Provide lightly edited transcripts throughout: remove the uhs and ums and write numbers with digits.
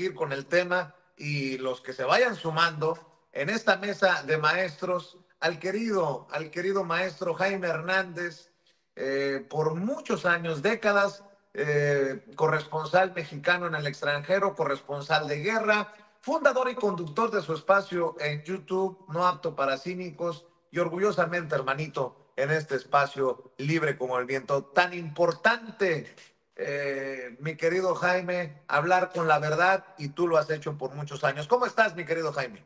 seguir con el tema y los que se vayan sumando en esta mesa de maestros, al querido maestro Jaime Hernández, por muchos años, décadas, corresponsal mexicano en el extranjero, corresponsal de guerra, fundador y conductor de su espacio en YouTube, No Apto para Cínicos, y orgullosamente, hermanito, en este espacio libre como el viento, tan importante, mi querido Jaime, hablar con la verdad, y tú lo has hecho por muchos años. ¿Cómo estás, mi querido Jaime?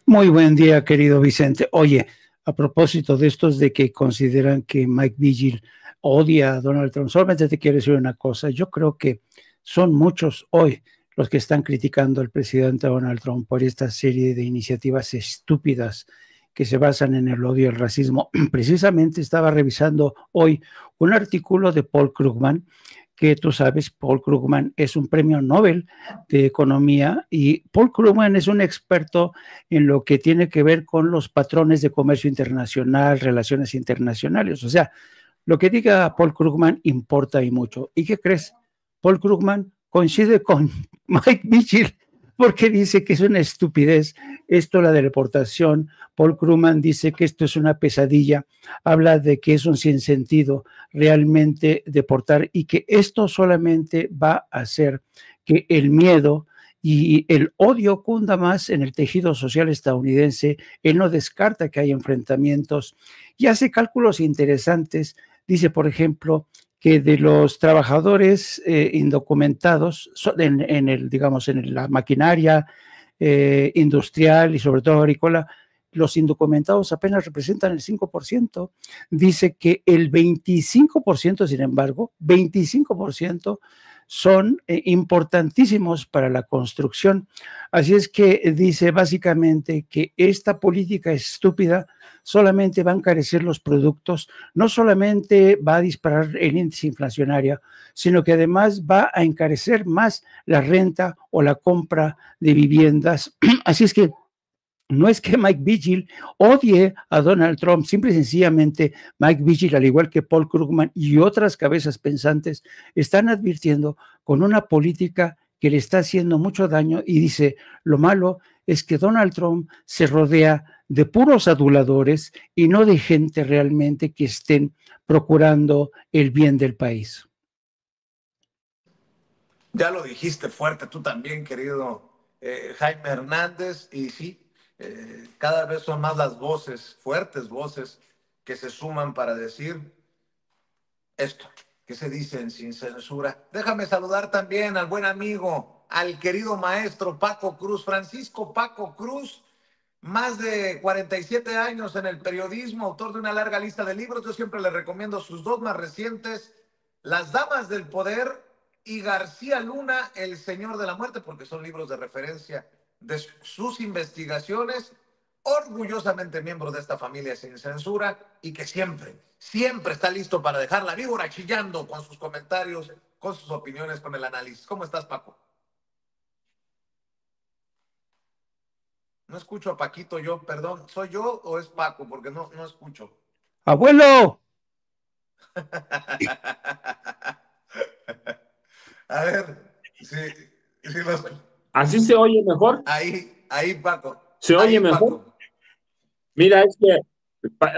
Muy buen día, querido Vicente. Oye, a propósito de estos de que consideran que Mike Vigil odia a Donald Trump, solamente te quiero decir una cosa. Yo creo que son muchos hoy los que están criticando al presidente Donald Trump por esta serie de iniciativas estúpidas que se basan en el odio y el racismo. Precisamente estaba revisando hoy un artículo de Paul Krugman, que tú sabes, Paul Krugman es un premio Nobel de Economía, y Paul Krugman es un experto en lo que tiene que ver con los patrones de comercio internacional, relaciones internacionales. O sea, lo que diga Paul Krugman importa y mucho. ¿Y qué crees? Paul Krugman coincide con Mike Vigil, porque dice que es una estupidez esto, la deportación. Paul Krugman dice que esto es una pesadilla, habla de que es un sinsentido realmente deportar, y que esto solamente va a hacer que el miedo y el odio cunda más en el tejido social estadounidense. Él no descarta que hay enfrentamientos y hace cálculos interesantes. Dice, por ejemplo, que de los trabajadores indocumentados en el, digamos, en la maquinaria industrial y sobre todo agrícola, los indocumentados apenas representan el 5%. Dice que el 25%, sin embargo, 25% son importantísimos para la construcción. Así es que dice básicamente que esta política estúpida solamente va a encarecer los productos, no solamente va a disparar el índice inflacionario, sino que además va a encarecer más la renta o la compra de viviendas. Así es que no es que Mike Vigil odie a Donald Trump, simple y sencillamente Mike Vigil, al igual que Paul Krugman y otras cabezas pensantes, están advirtiendo con una política que le está haciendo mucho daño, y dice, lo malo es que Donald Trump se rodea de puros aduladores y no de gente realmente que estén procurando el bien del país. Ya lo dijiste fuerte tú también, querido Jaime Hernández, y sí, cada vez son más las voces, fuertes voces, que se suman para decir esto, que se dicen sin censura. Déjame saludar también al buen amigo, al querido maestro Paco Cruz, Francisco Paco Cruz, más de 47 años en el periodismo, autor de una larga lista de libros. Yo siempre le recomiendo sus dos más recientes, Las Damas del Poder y García Luna, El Señor de la Muerte, porque son libros de referencia de sus investigaciones. Orgullosamente miembro de esta familia sin censura, y que siempre está listo para dejar la víbora chillando con sus comentarios, con sus opiniones, con el análisis. ¿Cómo estás, Paco? No escucho a Paquito yo, perdón. ¿Soy yo o es Paco? Porque no escucho. ¡Abuelo! A ver, sí, los... ¿Así se oye mejor? Ahí, Paco. ¿Se oye mejor? Paco. Mira, es que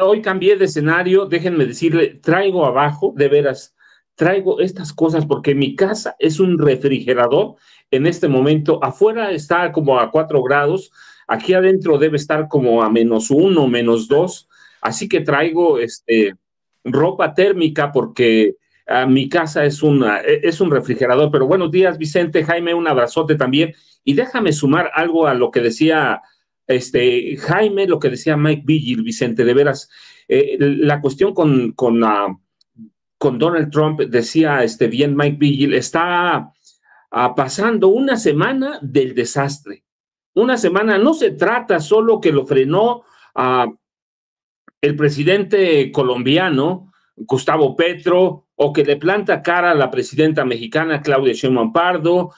hoy cambié de escenario, déjenme decirle, traigo abajo, de veras, traigo estas cosas porque mi casa es un refrigerador en este momento. Afuera está como a 4 grados, aquí adentro debe estar como a -1, -2, así que traigo ropa térmica porque mi casa es un refrigerador. Pero buenos días, Vicente, Jaime, un abrazote también. Y déjame sumar algo a lo que decía Jaime, lo que decía Mike Vigil, Vicente, de veras, la cuestión con Donald Trump, decía bien Mike Vigil, está pasando una semana del desastre. Una semana, no se trata solo que lo frenó el presidente colombiano, Gustavo Petro, o que le planta cara a la presidenta mexicana, Claudia Sheinbaum Pardo,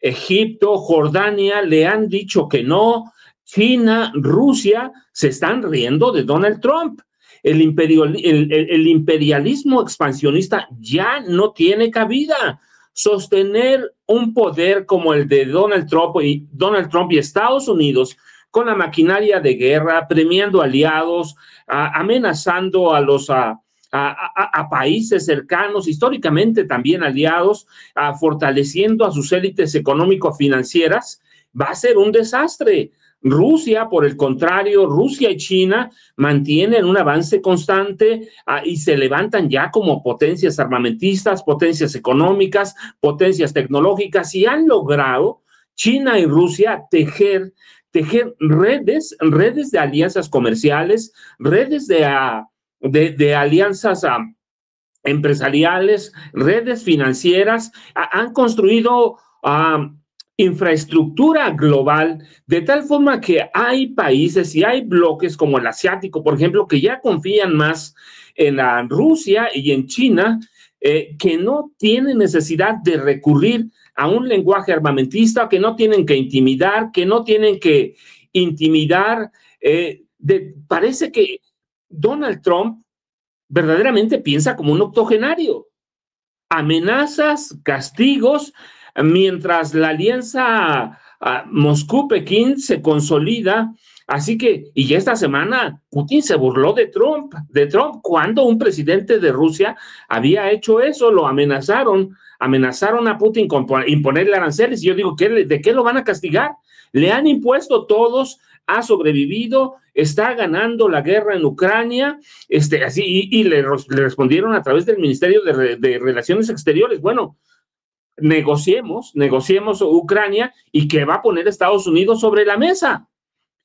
Egipto, Jordania, le han dicho que no. China, Rusia, se están riendo de Donald Trump. El imperialismo expansionista ya no tiene cabida. sostener un poder como el de Donald Trump y Estados Unidos con la maquinaria de guerra, premiando aliados, amenazando a países cercanos, históricamente también aliados, fortaleciendo a sus élites económico-financieras, va a ser un desastre. Rusia, por el contrario, Rusia y China mantienen un avance constante y se levantan ya como potencias armamentistas, potencias económicas, potencias tecnológicas, y han logrado, China y Rusia, tejer redes de alianzas comerciales, redes de alianzas empresariales, redes financieras, han construido infraestructura global, de tal forma que hay países y hay bloques como el asiático, por ejemplo, que ya confían más en Rusia y en China, que no tienen necesidad de recurrir a un lenguaje armamentista, que no tienen que intimidar, parece que Donald Trump verdaderamente piensa como un octogenario. Amenazas, castigos, mientras la alianza Moscú-Pekín se consolida. Así que, y ya esta semana Putin se burló de Trump, cuando un presidente de Rusia había hecho eso, lo amenazaron a Putin con imponerle aranceles, y yo digo, ¿de qué lo van a castigar? Le han impuesto todos, ha sobrevivido, está ganando la guerra en Ucrania, y le respondieron a través del Ministerio de Relaciones Exteriores, bueno, negociemos Ucrania, y que va a poner Estados Unidos sobre la mesa.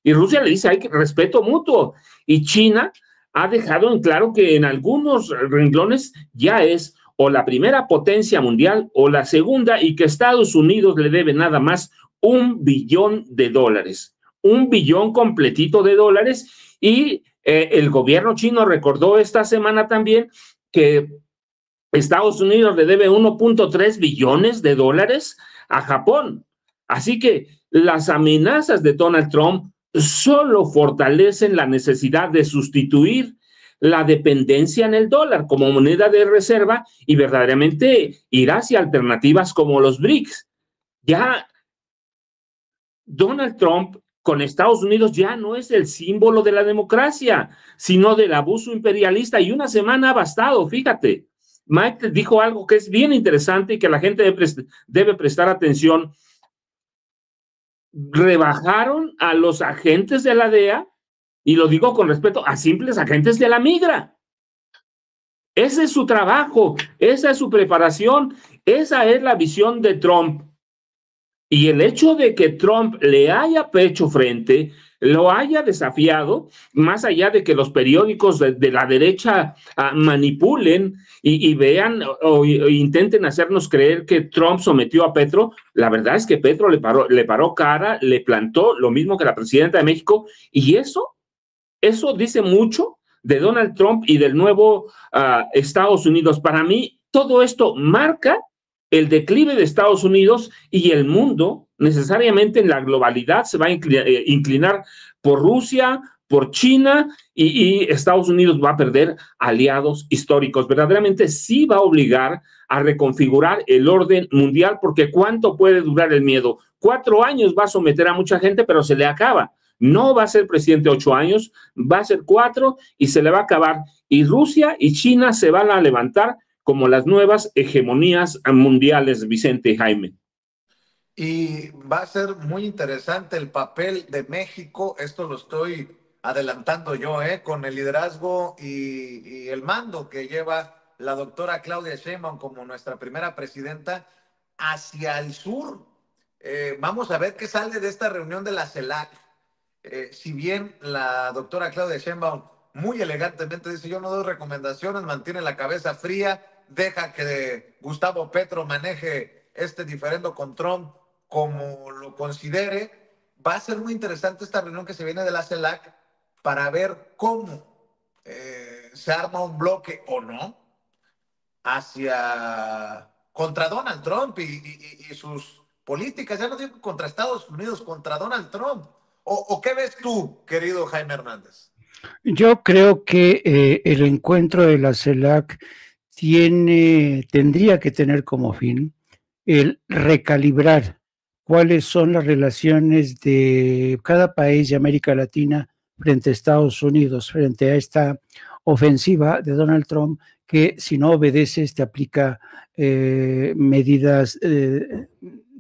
Y Rusia le dice, hay respeto mutuo. Y China ha dejado en claro que en algunos renglones ya es o la primera potencia mundial o la segunda, y que Estados Unidos le debe nada más $1 billón, $1 billón completito de dólares. Y el gobierno chino recordó esta semana también que Estados Unidos le debe $1.3 billones a Japón. Así que las amenazas de Donald Trump solo fortalecen la necesidad de sustituir la dependencia en el dólar como moneda de reserva y verdaderamente ir hacia alternativas como los BRICS. Ya Donald Trump con Estados Unidos ya no es el símbolo de la democracia, sino del abuso imperialista, y una semana ha bastado, fíjate. Mike dijo algo que es bien interesante y que la gente debe prestar atención. Rebajaron a los agentes de la DEA, y lo digo con respeto, a simples agentes de la migra. Ese es su trabajo, esa es su preparación, esa es la visión de Trump. Y el hecho de que Trump le haya hecho frente, lo haya desafiado, más allá de que los periódicos de la derecha manipulen y vean o intenten hacernos creer que Trump sometió a Petro, la verdad es que Petro le paró cara, le plantó lo mismo que la presidenta de México, y eso dice mucho de Donald Trump y del nuevo Estados Unidos. Para mí, todo esto marca el declive de Estados Unidos, y el mundo necesariamente en la globalidad se va a inclinar por Rusia, por China, y Estados Unidos va a perder aliados históricos. Verdaderamente sí va a obligar a reconfigurar el orden mundial, porque ¿cuánto puede durar el miedo? 4 años va a someter a mucha gente, pero se le acaba. No va a ser presidente 8 años, va a ser 4 y se le va a acabar. Y Rusia y China se van a levantar como las nuevas hegemonías mundiales, Vicente y Jaime. Y va a ser muy interesante el papel de México, esto lo estoy adelantando yo, con el liderazgo y el mando que lleva la doctora Claudia Sheinbaum como nuestra primera presidenta hacia el sur. Vamos a ver qué sale de esta reunión de la CELAC. Si bien la doctora Claudia Sheinbaum muy elegantemente dice, yo no doy recomendaciones, mantiene la cabeza fría, deja que Gustavo Petro maneje este diferendo con Trump como lo considere. Va a ser muy interesante esta reunión que se viene de la CELAC para ver cómo se arma un bloque o no contra Donald Trump y sus políticas. Ya no digo contra Estados Unidos, contra Donald Trump. ¿O qué ves tú, querido Jaime Hernández? Yo creo que el encuentro de la CELAC tendría que tener como fin el recalibrar cuáles son las relaciones de cada país de América Latina frente a Estados Unidos, frente a esta ofensiva de Donald Trump, que si no obedeces te aplica medidas de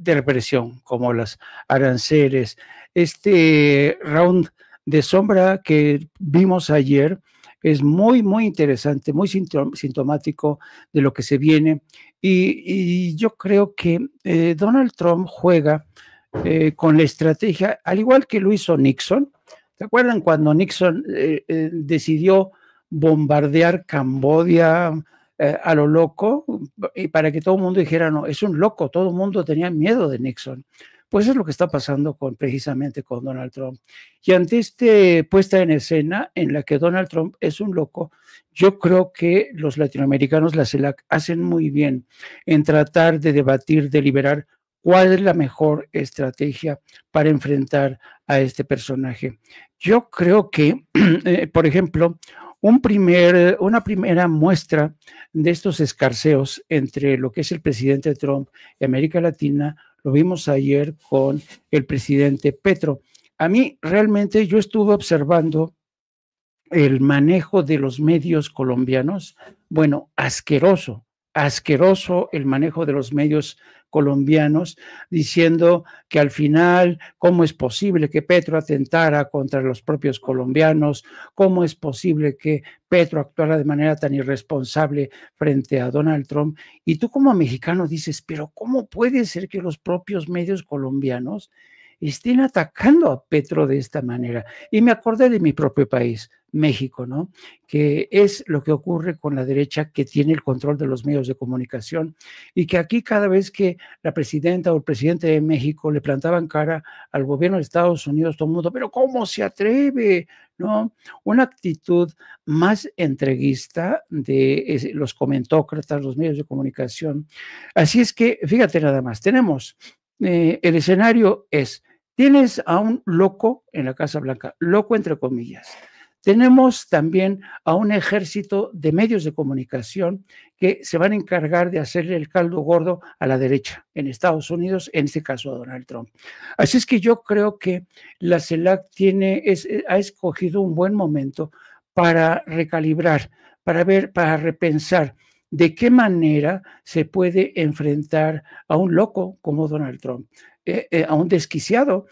represión, como las aranceles. Este round de sombra que vimos ayer es muy, muy interesante, muy sintomático de lo que se viene. Y yo creo que Donald Trump juega con la estrategia, al igual que lo hizo Nixon. ¿Se acuerdan cuando Nixon decidió bombardear Camboya a lo loco? Y para que todo el mundo dijera, no, es un loco, todo el mundo tenía miedo de Nixon. Pues es lo que está pasando precisamente con Donald Trump. Y ante esta puesta en escena en la que Donald Trump es un loco, yo creo que los latinoamericanos, la CELAC, hacen muy bien en tratar de debatir, deliberar cuál es la mejor estrategia para enfrentar a este personaje. Yo creo que, por ejemplo, una primera muestra de estos escarceos entre lo que es el presidente Trump y América Latina lo vimos ayer con el presidente Petro. A mí realmente yo estuve observando el manejo de los medios colombianos, bueno, asqueroso el manejo de los medios colombianos, diciendo que al final, ¿cómo es posible que Petro atentara contra los propios colombianos? ¿Cómo es posible que Petro actuara de manera tan irresponsable frente a Donald Trump? Y tú como mexicano dices, pero ¿cómo puede ser que los propios medios colombianos estén atacando a Petro de esta manera? Y me acordé de mi propio país, México, ¿no? Que es lo que ocurre con la derecha, que tiene el control de los medios de comunicación, y que aquí cada vez que la presidenta o el presidente de México le plantaban cara al gobierno de Estados Unidos, todo el mundo, pero ¿cómo se atreve? ¿No? Una actitud más entreguista de los comentócratas, los medios de comunicación. Así es que, fíjate nada más, tenemos, el escenario es, tienes a un loco en la Casa Blanca, loco entre comillas. Tenemos también a un ejército de medios de comunicación que se van a encargar de hacerle el caldo gordo a la derecha en Estados Unidos, en este caso a Donald Trump. Así es que yo creo que la CELAC ha escogido un buen momento para recalibrar, para repensar de qué manera se puede enfrentar a un loco como Donald Trump, a un desquiciado.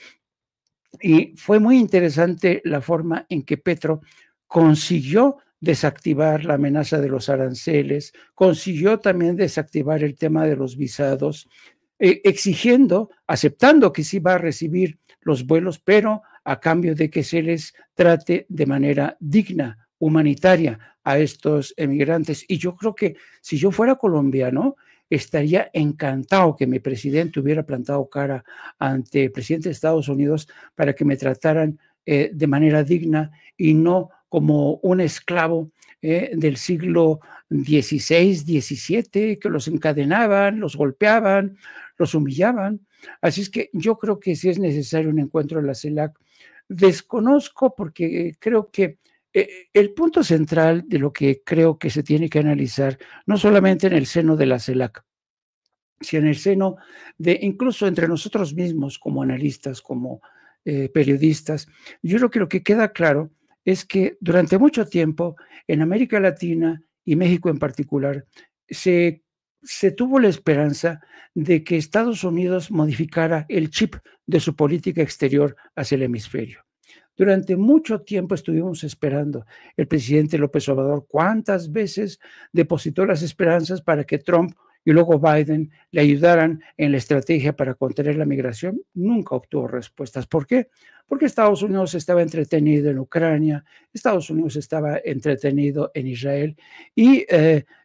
Y fue muy interesante la forma en que Petro consiguió desactivar la amenaza de los aranceles, consiguió también desactivar el tema de los visados, exigiendo, aceptando que sí va a recibir los vuelos, pero a cambio de que se les trate de manera digna, humanitaria a estos emigrantes. Y yo creo que si yo fuera colombiano, estaría encantado que mi presidente hubiera plantado cara ante el presidente de Estados Unidos para que me trataran de manera digna y no como un esclavo del siglo XVI, XVII, que los encadenaban, los golpeaban, los humillaban. Así es que yo creo que sí es necesario un encuentro en la CELAC. Desconozco porque creo que el punto central de lo que creo que se tiene que analizar, no solamente en el seno de la CELAC, sino en el seno de incluso entre nosotros mismos como analistas, como periodistas, yo creo que lo que queda claro es que durante mucho tiempo en América Latina y México en particular, se tuvo la esperanza de que Estados Unidos modificara el chip de su política exterior hacia el hemisferio. Durante mucho tiempo estuvimos esperando. El presidente López Obrador, ¿cuántas veces depositó las esperanzas para que Trump y luego Biden le ayudaran en la estrategia para contener la migración? Nunca obtuvo respuestas. ¿Por qué? Porque Estados Unidos estaba entretenido en Ucrania, Estados Unidos estaba entretenido en Israel y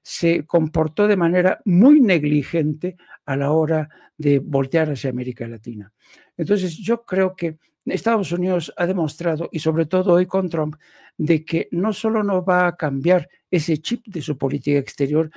se comportó de manera muy negligente a la hora de voltear hacia América Latina. Entonces, yo creo que Estados Unidos ha demostrado, y sobre todo hoy con Trump, de que no solo no va a cambiar ese chip de su política exterior.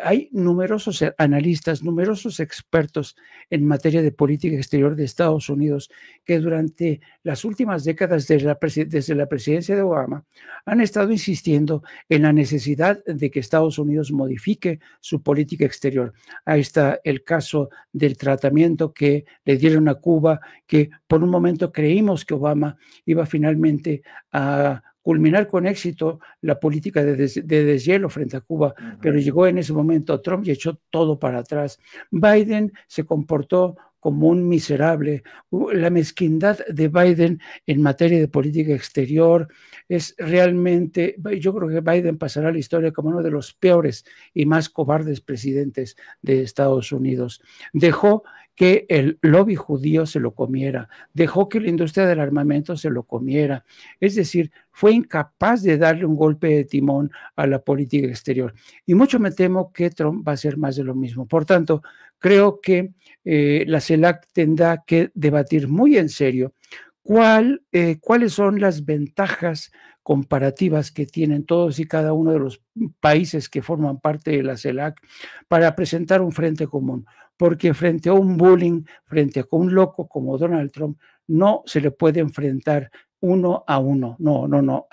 Hay numerosos analistas, numerosos expertos en materia de política exterior de Estados Unidos que durante las últimas décadas desde la presidencia de Obama han estado insistiendo en la necesidad de que Estados Unidos modifique su política exterior. Ahí está el caso del tratamiento que le dieron a Cuba, que por un momento creímos que Obama iba finalmente a culminar con éxito la política de deshielo frente a Cuba, pero llegó en ese momento Trump y echó todo para atrás. Biden se comportó como un miserable. La mezquindad de Biden en materia de política exterior es realmente, yo creo que Biden pasará a la historia como uno de los peores y más cobardes presidentes de Estados Unidos. Dejó que el lobby judío se lo comiera, dejó que la industria del armamento se lo comiera, es decir, fue incapaz de darle un golpe de timón a la política exterior. Y mucho me temo que Trump va a hacer más de lo mismo. Por tanto, creo que la CELAC tendrá que debatir muy en serio cuáles son las ventajas comparativas que tienen todos y cada uno de los países que forman parte de la CELAC para presentar un frente común, porque frente a un bullying, frente a un loco como Donald Trump, no se le puede enfrentar uno a uno. No, no, no.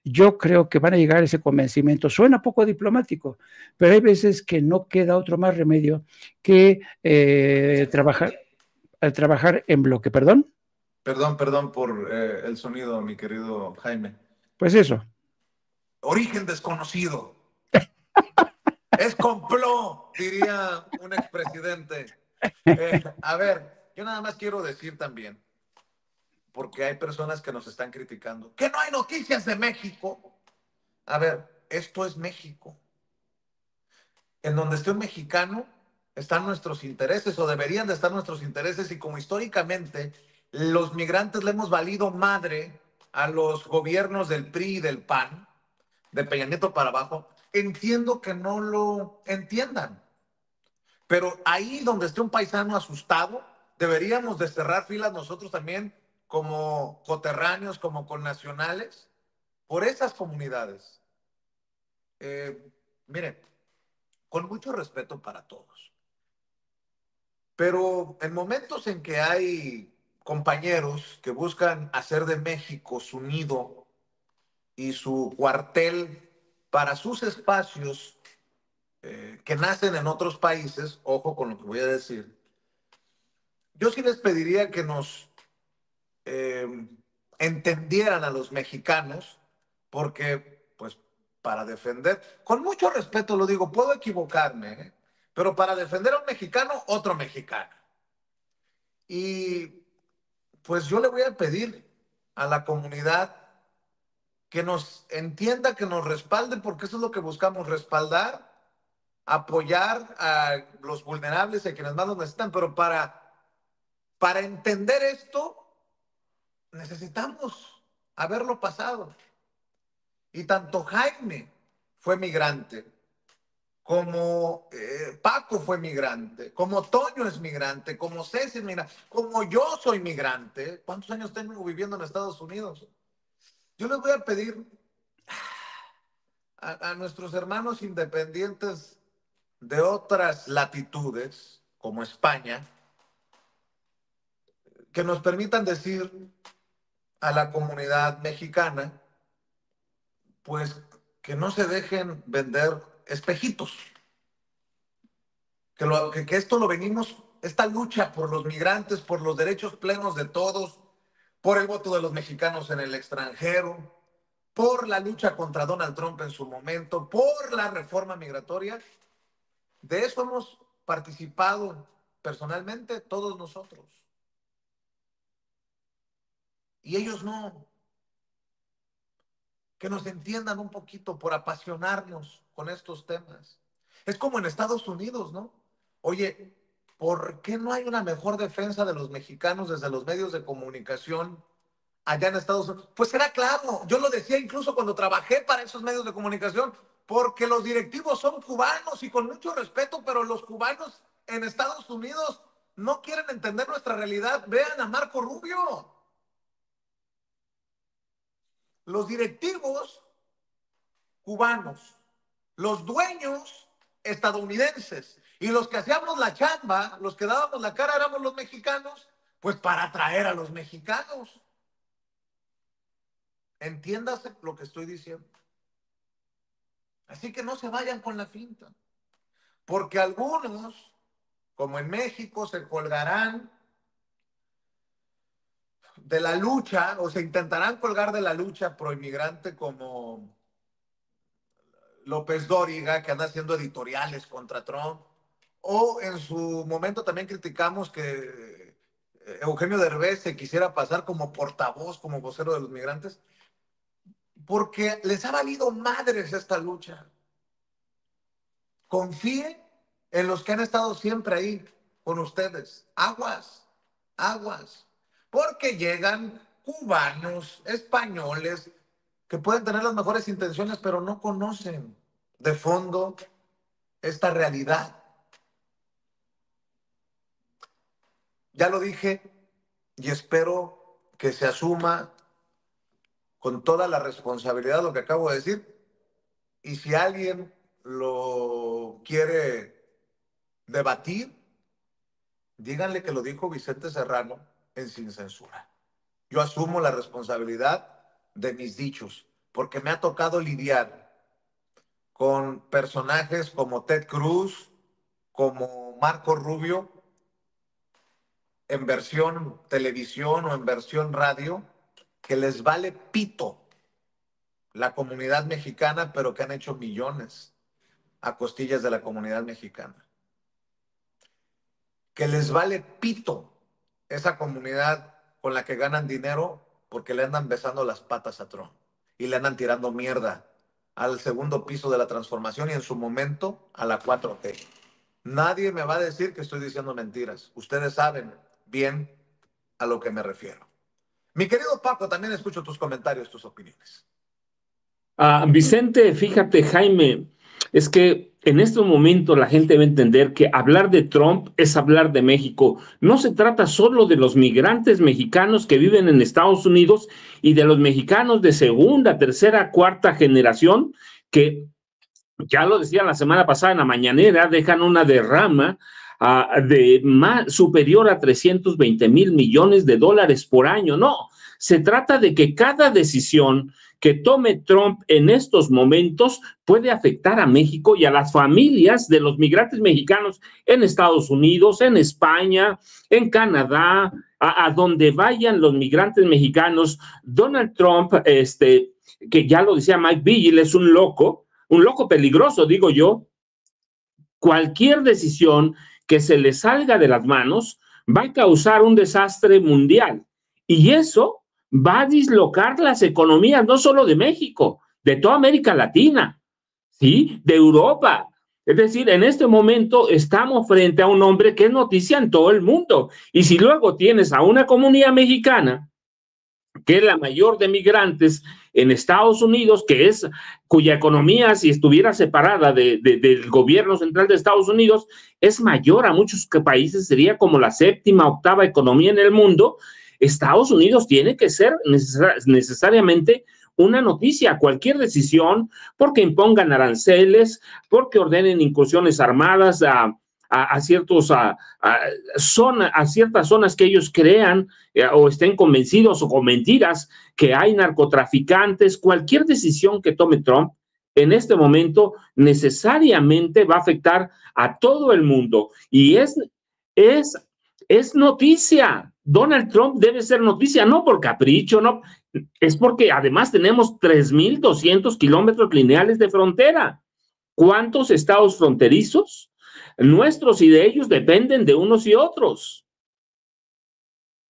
Yo creo que van a llegar a ese convencimiento. Suena poco diplomático, pero hay veces que no queda otro más remedio que trabajar en bloque. ¿Perdón? Perdón por el sonido, mi querido Jaime. Pues eso. Origen desconocido. Es complot, diría un expresidente. A ver, yo nada más quiero decir también, porque hay personas que nos están criticando, que no hay noticias de México. A ver, esto es México. En donde esté un mexicano, están nuestros intereses, o deberían de estar nuestros intereses, y como históricamente los migrantes le hemos valido madre a los gobiernos del PRI y del PAN, de Peña Nieto para abajo, entiendo que no lo entiendan. Pero ahí donde esté un paisano asustado, deberíamos de cerrar filas nosotros también como coterráneos, como connacionales, por esas comunidades. Miren, con mucho respeto para todos, pero en momentos en que hay compañeros que buscan hacer de México su nido y su cuartel para sus espacios que nacen en otros países, ojo con lo que voy a decir, yo sí les pediría que nos eh, entendieran a los mexicanos, porque pues para defender, con mucho respeto lo digo, puedo equivocarme, pero para defender a un mexicano, otro mexicano. Y pues yo le voy a pedir a la comunidad que nos entienda, que nos respalde, porque eso es lo que buscamos, respaldar, apoyar a los vulnerables y a quienes más lo necesitan, pero para entender esto necesitamos haberlo pasado. Y tanto Jaime fue migrante, como Paco fue migrante, como Toño es migrante, como Ceci es migrante, como yo soy migrante. ¿Cuántos años tengo viviendo en Estados Unidos? Yo les voy a pedir a nuestros hermanos independientes de otras latitudes, como España, que nos permitan decir a la comunidad mexicana, pues que no se dejen vender espejitos, que esto lo venimos, esta lucha por los migrantes, por los derechos plenos de todos, por el voto de los mexicanos en el extranjero, por la lucha contra Donald Trump en su momento, por la reforma migratoria. De eso hemos participado personalmente todos nosotros. Y ellos no. Que nos entiendan un poquito por apasionarnos con estos temas. Es como en Estados Unidos, ¿no? Oye, ¿por qué no hay una mejor defensa de los mexicanos desde los medios de comunicación allá en Estados Unidos? Pues era claro, yo lo decía incluso cuando trabajé para esos medios de comunicación, porque los directivos son cubanos y con mucho respeto, pero los cubanos en Estados Unidos no quieren entender nuestra realidad. Vean a Marco Rubio. Los directivos cubanos, los dueños estadounidenses, y los que hacíamos la chamba, los que dábamos la cara éramos los mexicanos, pues para atraer a los mexicanos. Entiéndase lo que estoy diciendo. Así que no se vayan con la finta, porque algunos, como en México, se colgarán de la lucha o se intentarán colgar de la lucha proinmigrante, como López Dóriga, que anda haciendo editoriales contra Trump, o en su momento también criticamos que Eugenio Derbez se quisiera pasar como portavoz, como vocero de los migrantes, porque les ha valido madres esta lucha. Confíe en los que han estado siempre ahí con ustedes. Aguas, aguas. Porque llegan cubanos, españoles, que pueden tener las mejores intenciones, pero no conocen de fondo esta realidad. Ya lo dije y espero que se asuma con toda la responsabilidad lo que acabo de decir. Y si alguien lo quiere debatir, díganle que lo dijo Vicente Serrano en Sin Censura. Yo asumo la responsabilidad de mis dichos, porque me ha tocado lidiar con personajes como Ted Cruz, como Marco Rubio, en versión televisión o en versión radio, que les vale pito la comunidad mexicana, pero que han hecho millones a costillas de la comunidad mexicana. Que les vale pito esa comunidad con la que ganan dinero porque le andan besando las patas a Trump y le andan tirando mierda al segundo piso de la transformación y en su momento a la 4T. Nadie me va a decir que estoy diciendo mentiras. Ustedes saben bien a lo que me refiero. Mi querido Paco, también escucho tus comentarios, tus opiniones. Vicente, fíjate, Jaime, es que en estos momentos la gente debe entender que hablar de Trump es hablar de México. No se trata solo de los migrantes mexicanos que viven en Estados Unidos y de los mexicanos de segunda, tercera, cuarta generación que, ya lo decía la semana pasada en la mañanera, dejan una derrama superior a 320 millones de dólares por año. No, se trata de que cada decisión que tome Trump en estos momentos puede afectar a México y a las familias de los migrantes mexicanos en Estados Unidos, en España, en Canadá, a donde vayan los migrantes mexicanos. Donald Trump, que ya lo decía Mike Vigil, es un loco peligroso, digo yo. Cualquier decisión que se le salga de las manos va a causar un desastre mundial. Y eso va a dislocar las economías, no solo de México, de toda América Latina, ¿sí? De Europa. Es decir, en este momento estamos frente a un hombre que es noticia en todo el mundo. Y si luego tienes a una comunidad mexicana, que es la mayor de migrantes en Estados Unidos, cuya economía, si estuviera separada del gobierno central de Estados Unidos, es mayor a muchos países, sería como la séptima, octava economía en el mundo. Estados Unidos tiene que ser necesariamente una noticia, cualquier decisión, porque impongan aranceles, porque ordenen incursiones armadas a ciertas zonas que ellos crean o estén convencidos o con mentiras que hay narcotraficantes. Cualquier decisión que tome Trump en este momento necesariamente va a afectar a todo el mundo y es noticia. Donald Trump debe ser noticia, no por capricho, no, es porque además tenemos 3,200 kilómetros lineales de frontera. ¿Cuántos estados fronterizos? Nuestros y de ellos dependen de unos y otros.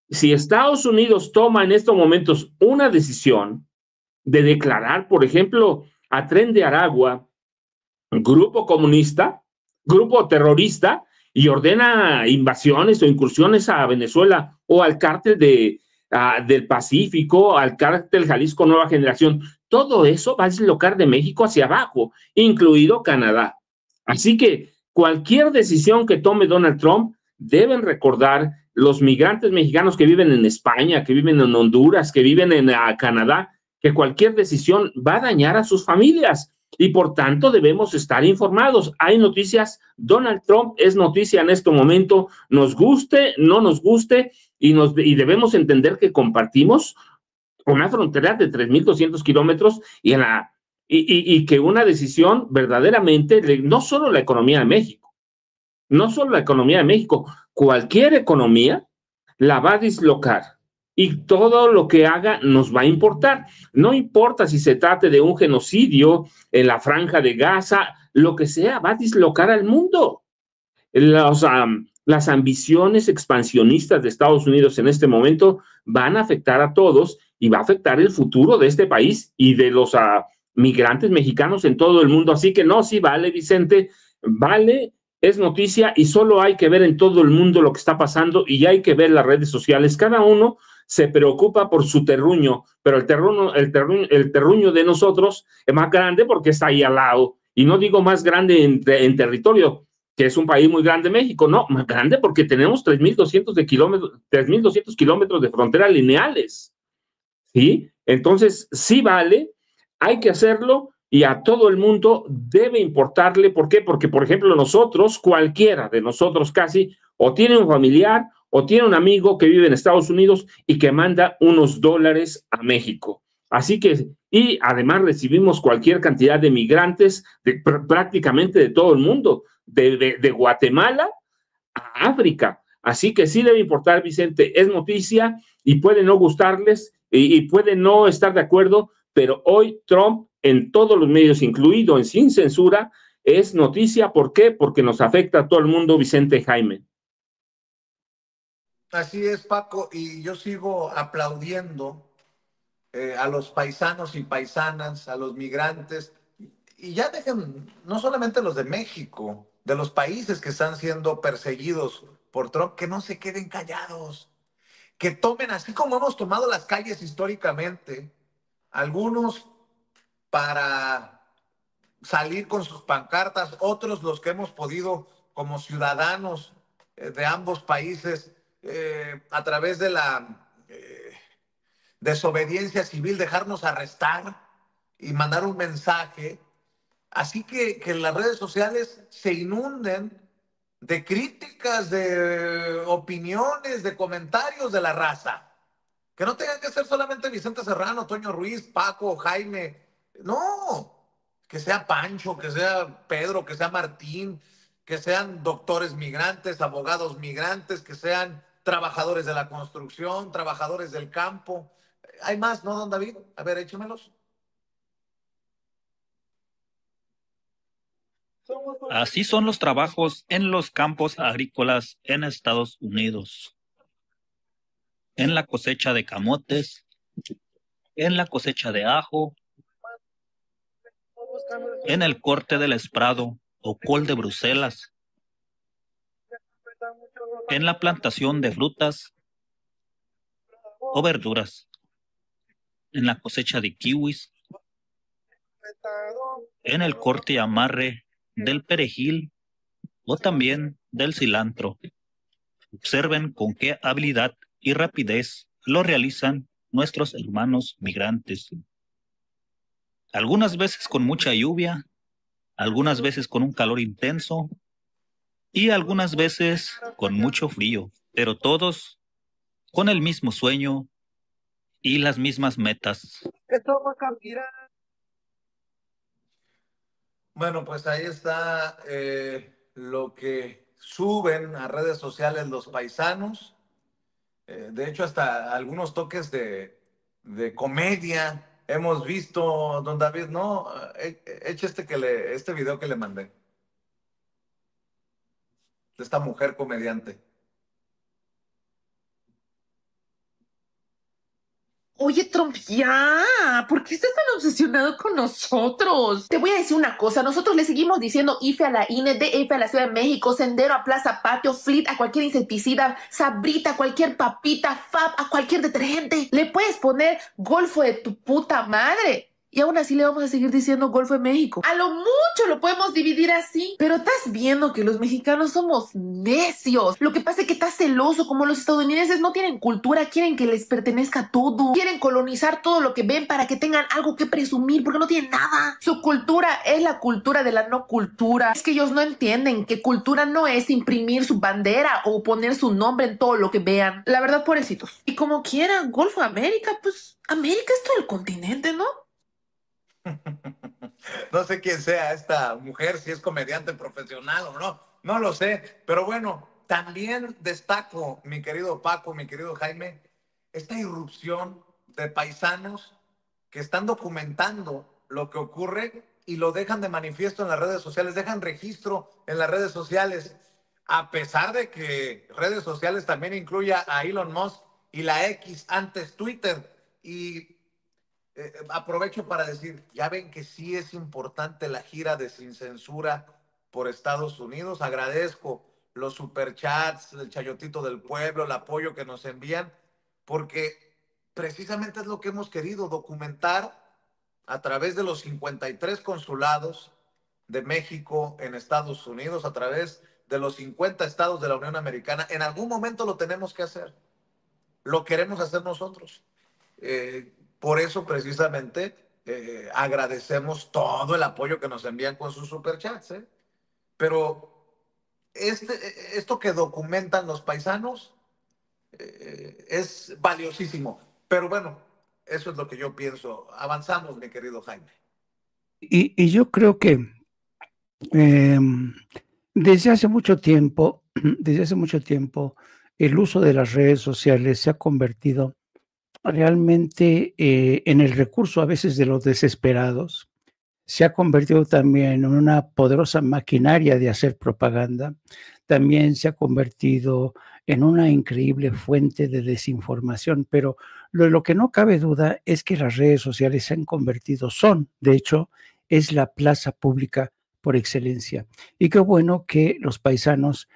Si Estados Unidos toma en estos momentos una decisión de declarar, por ejemplo, a Tren de Aragua grupo comunista, grupo terrorista, y ordena invasiones o incursiones a Venezuela o al cártel del Pacífico, al cártel Jalisco Nueva Generación, todo eso va a dislocar de México hacia abajo, incluido Canadá. Así que cualquier decisión que tome Donald Trump, deben recordar los migrantes mexicanos que viven en España, que viven en Honduras, que viven en Canadá, que cualquier decisión va a dañar a sus familias. y por tanto debemos estar informados. Hay noticias, Donald Trump es noticia en este momento, nos guste, no nos guste, y debemos entender que compartimos una frontera de 3.200 kilómetros y que una decisión verdaderamente, no solo la economía de México, no solo la economía de México, cualquier economía la va a dislocar y todo lo que haga nos va a importar. No importa si se trate de un genocidio en la franja de Gaza, lo que sea, va a dislocar al mundo. Las ambiciones expansionistas de Estados Unidos en este momento van a afectar a todos y va a afectar el futuro de este país y de los migrantes mexicanos en todo el mundo. Así que no, sí vale, Vicente, vale, es noticia y solo hay que ver en todo el mundo lo que está pasando y hay que ver las redes sociales. Cada uno se preocupa por su terruño, pero el terruño de nosotros es más grande porque está ahí al lado. Y no digo más grande en territorio, que es un país muy grande México, no, más grande porque tenemos 3.200 kilómetros de fronteras lineales, ¿sí? Entonces, sí vale, hay que hacerlo y a todo el mundo debe importarle. ¿Por qué? Porque, por ejemplo, nosotros, cualquiera de nosotros casi, o tiene un familiar o tiene un amigo que vive en Estados Unidos y que manda unos dólares a México. Así que, y además recibimos cualquier cantidad de migrantes prácticamente de todo el mundo, de Guatemala a África. Así que sí debe importar, Vicente, es noticia y puede no gustarles y puede no estar de acuerdo, pero hoy Trump en todos los medios, incluido en Sin Censura, es noticia. ¿Por qué? Porque nos afecta a todo el mundo, Vicente Jaime. Así es, Paco, y yo sigo aplaudiendo a los paisanos y paisanas, a los migrantes, y ya dejen, no solamente los de México, de los países que están siendo perseguidos por Trump, que no se queden callados, que tomen, así como hemos tomado las calles históricamente, algunos para salir con sus pancartas, otros los que hemos podido como ciudadanos de ambos países, a través de la desobediencia civil, dejarnos arrestar y mandar un mensaje. Así que las redes sociales se inunden de críticas, de opiniones, de comentarios de la raza. Que no tengan que ser solamente Vicente Serrano, Toño Ruiz, Paco, Jaime. No, que sea Pancho, que sea Pedro, que sea Martín, que sean doctores migrantes, abogados migrantes, que sean trabajadores de la construcción, trabajadores del campo. Hay más, ¿no, don David? A ver, échamelos. Así son los trabajos en los campos agrícolas en Estados Unidos, en la cosecha de camotes, en la cosecha de ajo, en el corte del esprado o col de Bruselas, en la plantación de frutas o verduras, en la cosecha de kiwis, en el corte y amarre del perejil o también del cilantro. Observen con qué habilidad y rapidez lo realizan nuestros hermanos migrantes. Algunas veces con mucha lluvia, algunas veces con un calor intenso y algunas veces con mucho frío, pero todos con el mismo sueño y las mismas metas. Bueno, pues ahí está lo que suben a redes sociales los paisanos. De hecho, hasta algunos toques de comedia hemos visto, don David, ¿no? Eche este video que le mandé de esta mujer comediante. Oye, Trump, ya, ¿por qué estás tan obsesionado con nosotros? Te voy a decir una cosa, nosotros le seguimos diciendo IFE a la INE, DF a la Ciudad de México, Sendero a Plaza Patio, Flit a cualquier insecticida, Sabrita a cualquier papita, Fab a cualquier detergente. Le puedes poner Golfo de tu puta madre y aún así le vamos a seguir diciendo Golfo de México. A lo mucho lo podemos dividir así, pero estás viendo que los mexicanos somos necios. Lo que pasa es que estás celoso, como los estadounidenses no tienen cultura, quieren que les pertenezca todo, quieren colonizar todo lo que ven para que tengan algo que presumir, porque no tienen nada. Su cultura es la cultura de la no cultura. Es que ellos no entienden que cultura no es imprimir su bandera o poner su nombre en todo lo que vean. La verdad, pobrecitos. Y como quieran, Golfo de América, pues América es todo el continente, ¿no? No sé quién sea esta mujer, si es comediante profesional o no, no lo sé, pero bueno, también destaco, mi querido Paco, mi querido Jaime, esta irrupción de paisanos que están documentando lo que ocurre y lo dejan de manifiesto en las redes sociales, dejan registro en las redes sociales, a pesar de que redes sociales también incluya a Elon Musk y la X, antes Twitter, y aprovecho para decir, ya ven que sí es importante la gira de Sin Censura por Estados Unidos. Agradezco los superchats, el chayotito del pueblo, el apoyo que nos envían, porque precisamente es lo que hemos querido documentar a través de los 53 consulados de México en Estados Unidos, a través de los 50 estados de la Unión Americana. En algún momento lo tenemos que hacer. Lo queremos hacer nosotros. Por eso precisamente agradecemos todo el apoyo que nos envían con sus superchats. Pero esto que documentan los paisanos es valiosísimo. Pero bueno, eso es lo que yo pienso. Avanzamos, mi querido Jaime. Y yo creo que desde hace mucho tiempo, el uso de las redes sociales se ha convertido realmente en el recurso a veces de los desesperados. Se ha convertido también en una poderosa maquinaria de hacer propaganda. También se ha convertido en una increíble fuente de desinformación, pero lo que no cabe duda es que las redes sociales se han convertido, de hecho, es la plaza pública por excelencia. Y qué bueno que los paisanos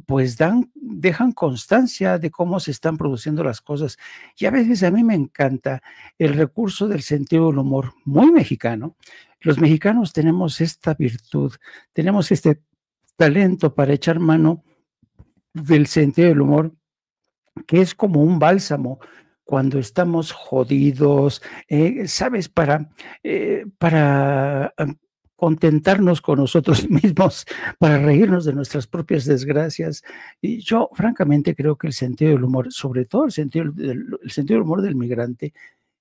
pues dejan constancia de cómo se están produciendo las cosas. Y a veces a mí me encanta el recurso del sentido del humor, muy mexicano. Los mexicanos tenemos esta virtud, tenemos este talento para echar mano del sentido del humor, que es como un bálsamo cuando estamos jodidos, ¿sabes? Para contentarnos con nosotros mismos, para reírnos de nuestras propias desgracias. Y yo, francamente, creo que el sentido del humor, sobre todo el sentido del humor del migrante,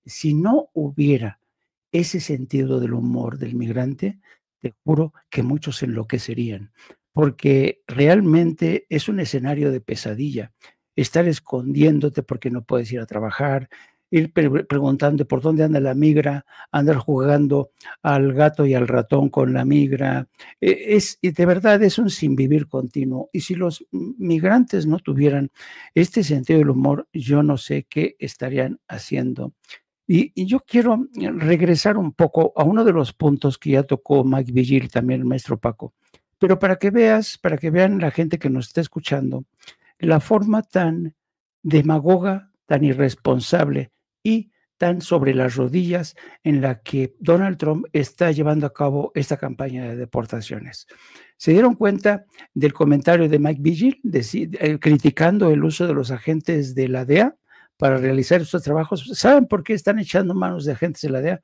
si no hubiera ese sentido del humor del migrante, te juro que muchos enloquecerían, porque realmente es un escenario de pesadilla. Estar escondiéndote porque no puedes ir a trabajar, ir preguntando por dónde anda la migra, andar jugando al gato y al ratón con la migra. De verdad es un sinvivir continuo. Y si los migrantes no tuvieran este sentido del humor, yo no sé qué estarían haciendo. Y yo quiero regresar un poco a uno de los puntos que ya tocó Mike Vigil, también el maestro Paco. Pero para que vean la gente que nos está escuchando, la forma tan demagoga, tan irresponsable y tan sobre las rodillas en la que Donald Trump está llevando a cabo esta campaña de deportaciones. ¿Se dieron cuenta del comentario de Mike Vigil criticando el uso de los agentes de la DEA para realizar estos trabajos? ¿Saben por qué están echando manos de agentes de la DEA?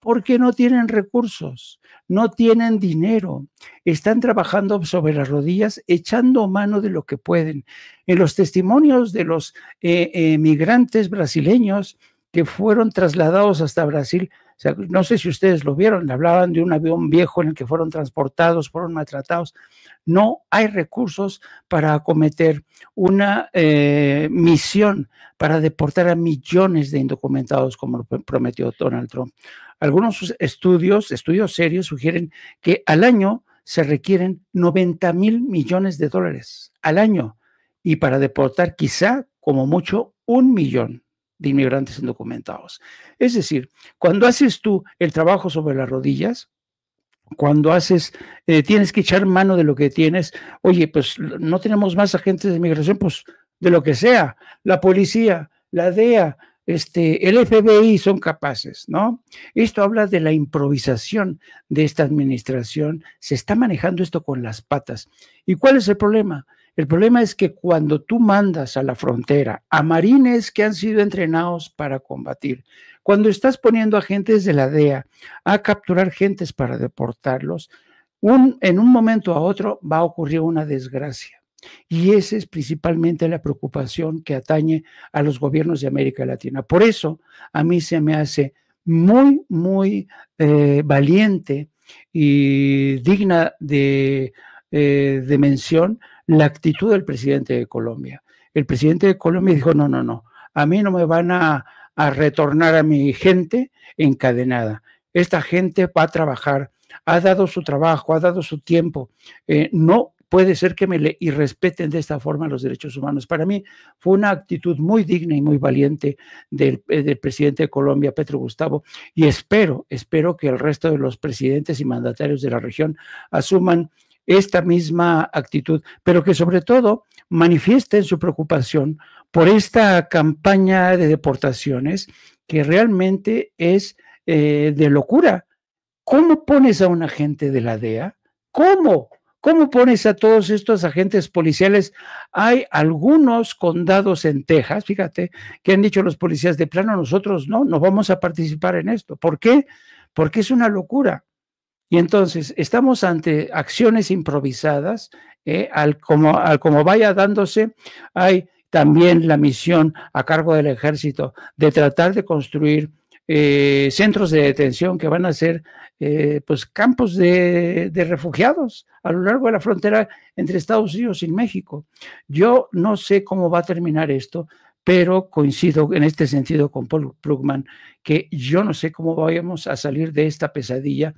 Porque no tienen recursos, no tienen dinero, están trabajando sobre las rodillas, echando mano de lo que pueden. En los testimonios de los migrantes brasileños que fueron trasladados hasta Brasil, o sea, no sé si ustedes lo vieron, hablaban de un avión viejo en el que fueron transportados, fueron maltratados. No hay recursos para acometer una misión para deportar a millones de indocumentados como lo prometió Donald Trump. Algunos estudios serios sugieren que al año se requieren 90,000 millones de dólares al año y para deportar quizá como mucho 1 millón de inmigrantes indocumentados. Es decir, cuando haces tú el trabajo sobre las rodillas, cuando tienes que echar mano de lo que tienes, oye, pues no tenemos más agentes de migración, pues de lo que sea, la policía, la DEA, el FBI son capaces, ¿no? Esto habla de la improvisación de esta administración, se está manejando esto con las patas. ¿Y cuál es el problema? El problema es que cuando tú mandas a la frontera a marines que han sido entrenados para combatir, cuando estás poniendo agentes de la DEA a capturar gentes para deportarlos, en un momento a otro va a ocurrir una desgracia. Y esa es principalmente la preocupación que atañe a los gobiernos de América Latina. Por eso a mí se me hace muy, muy valiente y digna de mención la actitud del presidente de Colombia. El presidente de Colombia dijo, no, a mí no me van a retornar a mi gente encadenada. Esta gente va a trabajar, ha dado su trabajo, ha dado su tiempo, no puede ser que me irrespeten de esta forma los derechos humanos. Para mí fue una actitud muy digna y muy valiente del presidente de Colombia, Petro Gustavo, y espero que el resto de los presidentes y mandatarios de la región asuman esta misma actitud, pero que sobre todo manifiesten su preocupación por esta campaña de deportaciones que realmente es de locura. ¿Cómo pones a un agente de la DEA? ¿Cómo pones a todos estos agentes policiales? Hay algunos condados en Texas, fíjate, que han dicho los policías de plano, nosotros no vamos a participar en esto. ¿Por qué? Porque es una locura. Y entonces estamos ante acciones improvisadas, como vaya dándose. Hay también la misión a cargo del ejército de tratar de construir centros de detención que van a ser pues campos de refugiados a lo largo de la frontera entre Estados Unidos y México. Yo no sé cómo va a terminar esto, pero coincido en este sentido con Paul Krugman, que yo no sé cómo vayamos a salir de esta pesadilla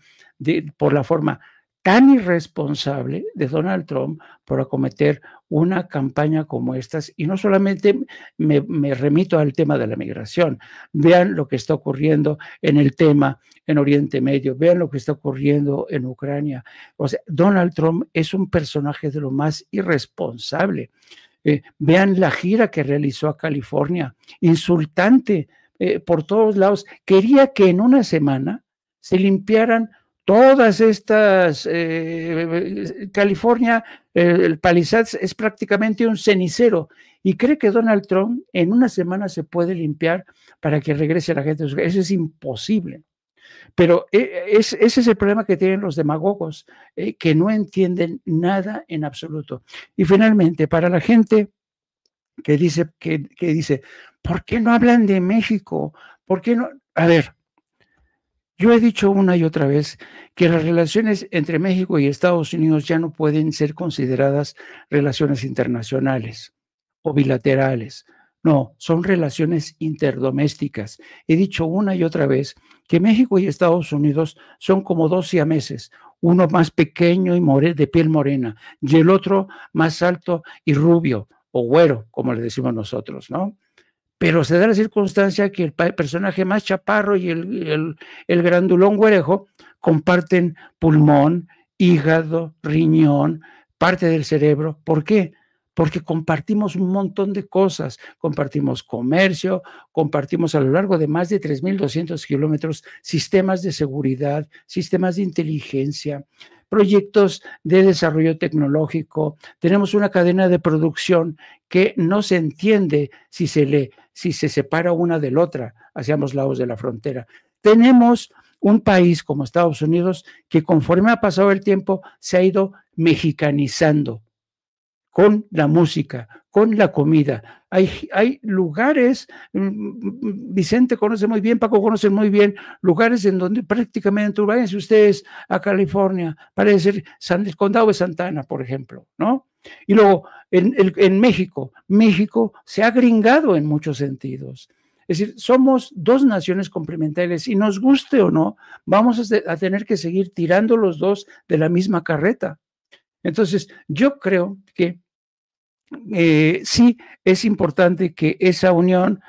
por la forma tan irresponsable de Donald Trump por acometer una campaña como estas. Y no solamente me remito al tema de la migración, vean lo que está ocurriendo en el tema en Oriente Medio, vean lo que está ocurriendo en Ucrania. O sea, Donald Trump es un personaje de lo más irresponsable. Vean la gira que realizó a California, insultante por todos lados. Quería que en una semana se limpiaran todas estas, California, el Palisades es prácticamente un cenicero, y cree que Donald Trump en una semana se puede limpiar para que regrese la gente. Eso es imposible. Pero ese es el problema que tienen los demagogos, que no entienden nada en absoluto. Y finalmente, para la gente que dice, ¿por qué no hablan de México? ¿Por qué no? A ver, yo he dicho una y otra vez que las relaciones entre México y Estados Unidos ya no pueden ser consideradas relaciones internacionales o bilaterales. No, son relaciones interdomésticas. He dicho una y otra vez que México y Estados Unidos son como dos siameses, uno más pequeño y de piel morena, y el otro más alto y rubio, o güero, como le decimos nosotros, ¿no? Pero se da la circunstancia que el personaje más chaparro y el grandulón güerejo comparten pulmón, hígado, riñón, parte del cerebro. ¿Por qué? Porque compartimos un montón de cosas, compartimos comercio, compartimos a lo largo de más de 3,200 kilómetros sistemas de seguridad, sistemas de inteligencia, proyectos de desarrollo tecnológico. Tenemos una cadena de producción que no se entiende si se separa una de la otra hacia ambos lados de la frontera. Tenemos un país como Estados Unidos que, conforme ha pasado el tiempo, se ha ido mexicanizando con la música, con la comida. Hay lugares, Vicente conoce muy bien, Paco conoce muy bien, lugares en donde prácticamente, váyanse ustedes a California, parece ser el condado de Santa Ana, por ejemplo, ¿no? Y luego en México se ha gringado en muchos sentidos. Es decir, somos dos naciones complementarias y nos guste o no, vamos a tener que seguir tirando los dos de la misma carreta. Entonces, yo creo que sí es importante que esa unión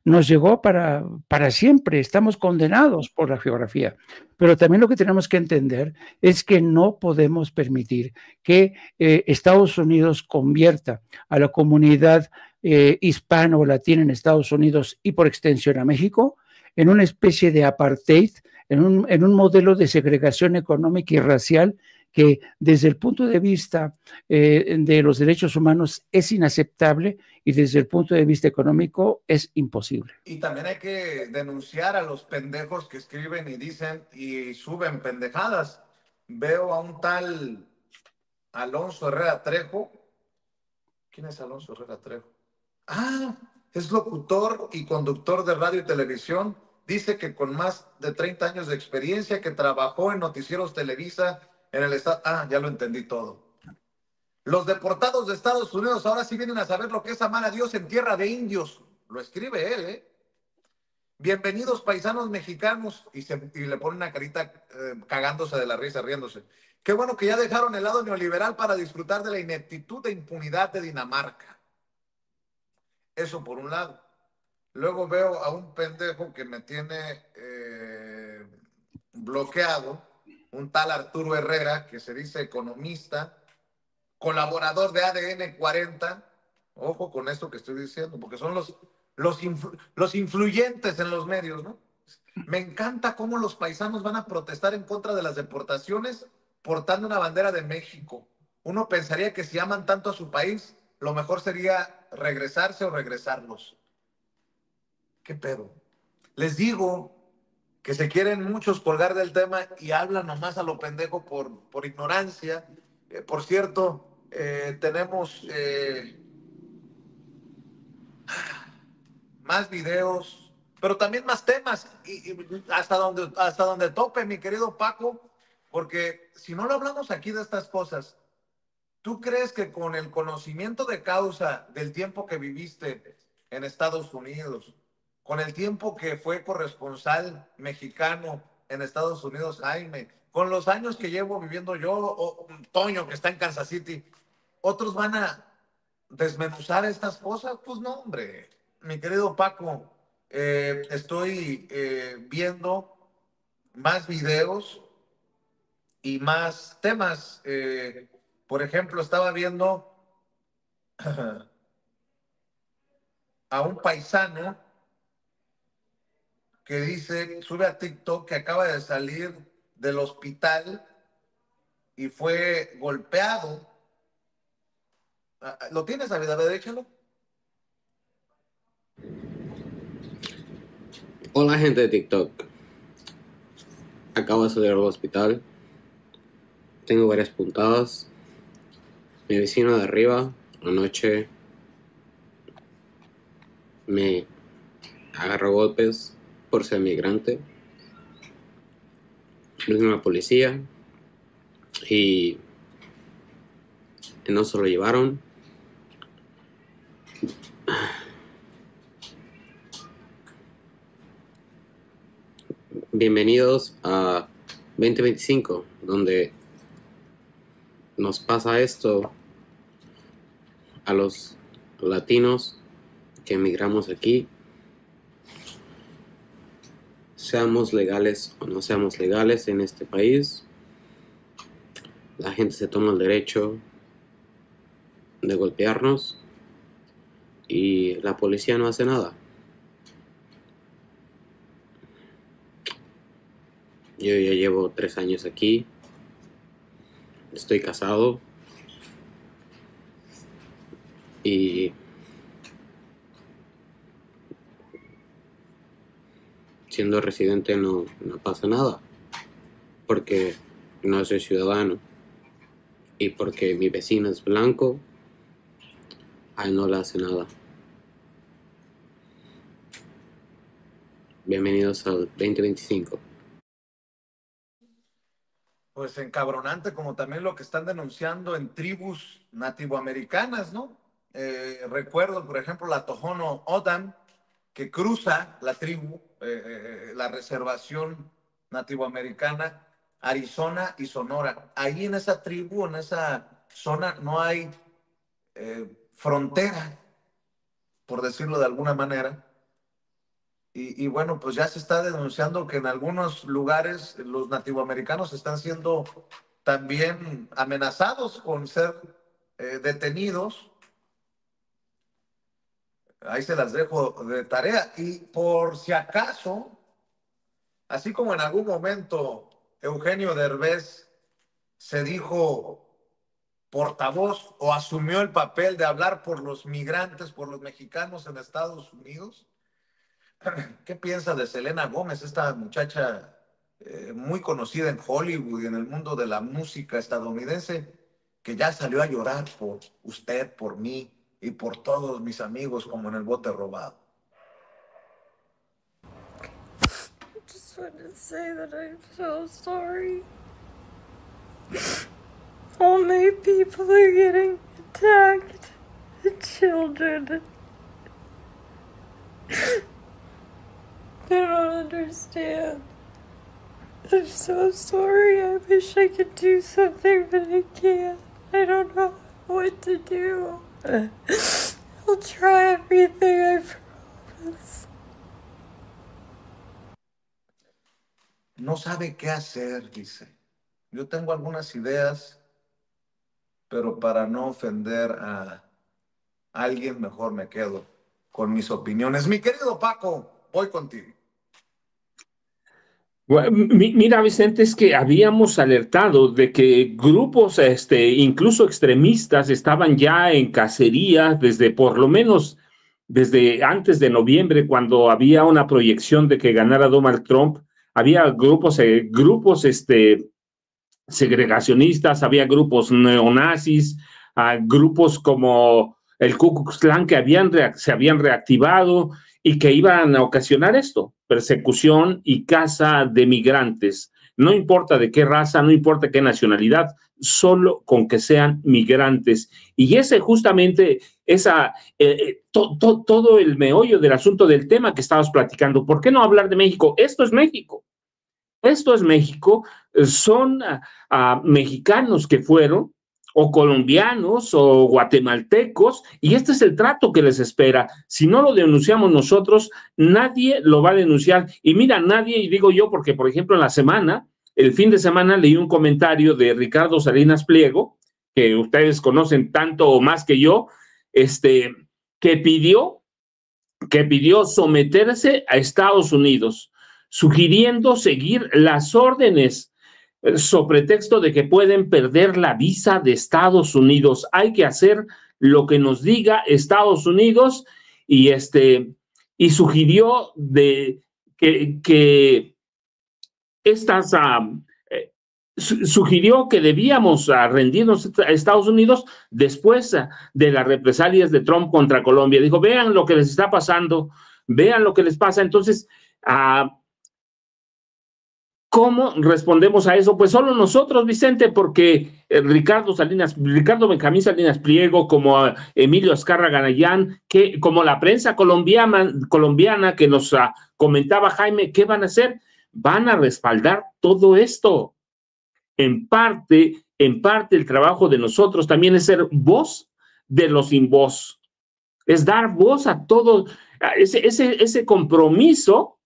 nos llegó para siempre. Estamos condenados por la geografía. Pero también lo que tenemos que entender es que no podemos permitir que Estados Unidos convierta a la comunidad hispano o latina en Estados Unidos y por extensión a México, en una especie de apartheid, en un modelo de segregación económica y racial que desde el punto de vista de los derechos humanos es inaceptable y desde el punto de vista económico es imposible. Y también hay que denunciar a los pendejos que escriben y dicen y suben pendejadas. Veo a un tal Alonso Herrera Trejo. ¿Quién es Alonso Herrera Trejo? Ah, es locutor y conductor de radio y televisión. Dice que con más de 30 años de experiencia, que trabajó en noticieros Televisa en el estado. Ah, ya lo entendí todo. Los deportados de Estados Unidos ahora sí vienen a saber lo que es amar a Dios en tierra de indios. Lo escribe él, ¿eh? Bienvenidos paisanos mexicanos. Y le pone una carita cagándose de la risa, riéndose. Qué bueno que ya dejaron el lado neoliberal para disfrutar de la ineptitud e impunidad de Dinamarca. Eso por un lado. Luego veo a un pendejo que me tiene bloqueado, un tal Arturo Herrera, que se dice economista, colaborador de ADN 40. Ojo con esto que estoy diciendo, porque son los influyentes en los medios, ¿no? Me encanta cómo los paisanos van a protestar en contra de las deportaciones portando una bandera de México. Uno pensaría que si aman tanto a su país, lo mejor sería regresarse o regresarlos. ¿Qué pedo? Les digo que se quieren muchos colgar del tema y hablan nomás a lo pendejo por ignorancia. Por cierto, tenemos más videos, pero también más temas, y hasta donde tope, mi querido Paco, porque si no lo hablamos aquí de estas cosas, ¿tú crees que con el conocimiento de causa del tiempo que viviste en Estados Unidos, con el tiempo que fue corresponsal mexicano en Estados Unidos, Jaime, con los años que llevo viviendo yo, o Toño, que está en Kansas City, otros van a desmenuzar estas cosas? Pues no, hombre. Mi querido Paco, estoy viendo más videos y más temas. Por ejemplo, estaba viendo a un paisano que dice, sube a TikTok que acaba de salir del hospital y fue golpeado. ¿Lo tienes, David? A ver, échalo. Hola gente de TikTok, acabo de salir del hospital, tengo varias puntadas. Mi vecino de arriba anoche me agarró golpes por ser migrante. Vino la policía y no se lo llevaron. Bienvenidos a 2025, donde nos pasa esto a los latinos que emigramos aquí. Seamos legales o no seamos legales en este país, la gente se toma el derecho de golpearnos y la policía no hace nada. Yo ya llevo 3 años aquí, estoy casado y siendo residente no pasa nada, porque no soy ciudadano y porque mi vecino es blanco, a él no le hace nada. Bienvenidos al 2025. Pues encabronante, como también lo que están denunciando en tribus nativoamericanas, ¿no? Recuerdo, por ejemplo, la Tohono O'odham, que cruza la tribu, la reservación nativoamericana, Arizona y Sonora. Ahí en esa tribu, en esa zona, no hay frontera, por decirlo de alguna manera. Y bueno, pues ya se está denunciando que en algunos lugares los nativoamericanos están siendo también amenazados con ser detenidos. Ahí se las dejo de tarea. Y por si acaso, así como en algún momento Eugenio Derbez se dijo portavoz o asumió el papel de hablar por los migrantes, por los mexicanos en Estados Unidos, ¿qué piensa de Selena Gómez, esta muchacha muy conocida en Hollywood y en el mundo de la música estadounidense, que ya salió a llorar por usted, por mí y por todos mis amigos como en el bote robado? Just want to say that I'm so sorry. All my people are getting attacked. The children. They don't understand. I'm so sorry. I wish I could do something, but I can't. I don't know what to do. I'll try everything, I promise. No sabe qué hacer, dice. Yo tengo algunas ideas, pero para no ofender a alguien, mejor me quedo con mis opiniones. Mi querido Paco, voy contigo. Bueno, mira, Vicente, es que habíamos alertado de que grupos, incluso extremistas, estaban ya en cacería desde por lo menos desde antes de noviembre, cuando había una proyección de que ganara Donald Trump. Había grupos, segregacionistas, había grupos neonazis, grupos como el Ku Klux Klan que se habían reactivado y que iban a ocasionar esto, persecución y caza de migrantes. No importa de qué raza, no importa qué nacionalidad, solo con que sean migrantes. Y ese justamente, todo el meollo del asunto del tema que estabas platicando. ¿Por qué no hablar de México? Esto es México. Esto es México, son mexicanos que fueron, o colombianos, o guatemaltecos, y este es el trato que les espera. Si no lo denunciamos nosotros, nadie lo va a denunciar. Y mira, nadie, y digo yo, porque por ejemplo el fin de semana, leí un comentario de Ricardo Salinas Pliego, que ustedes conocen tanto o más que yo, que pidió someterse a Estados Unidos, sugiriendo seguir las órdenes sobre pretexto de que pueden perder la visa de Estados Unidos. Hay que hacer lo que nos diga Estados Unidos y sugirió que estas sugirió que debíamos rendirnos a Estados Unidos después de las represalias de Trump contra Colombia. Dijo, vean lo que les está pasando, vean lo que les pasa. Entonces, ¿cómo respondemos a eso? Pues solo nosotros, Vicente, porque Ricardo Benjamín Salinas Pliego, como Emilio Azcárraga Gayán, como la prensa colombiana que nos comentaba Jaime, ¿qué van a hacer? Van a respaldar todo esto. En parte, el trabajo de nosotros también es ser voz de los sin voz. Es dar voz a todo ese compromiso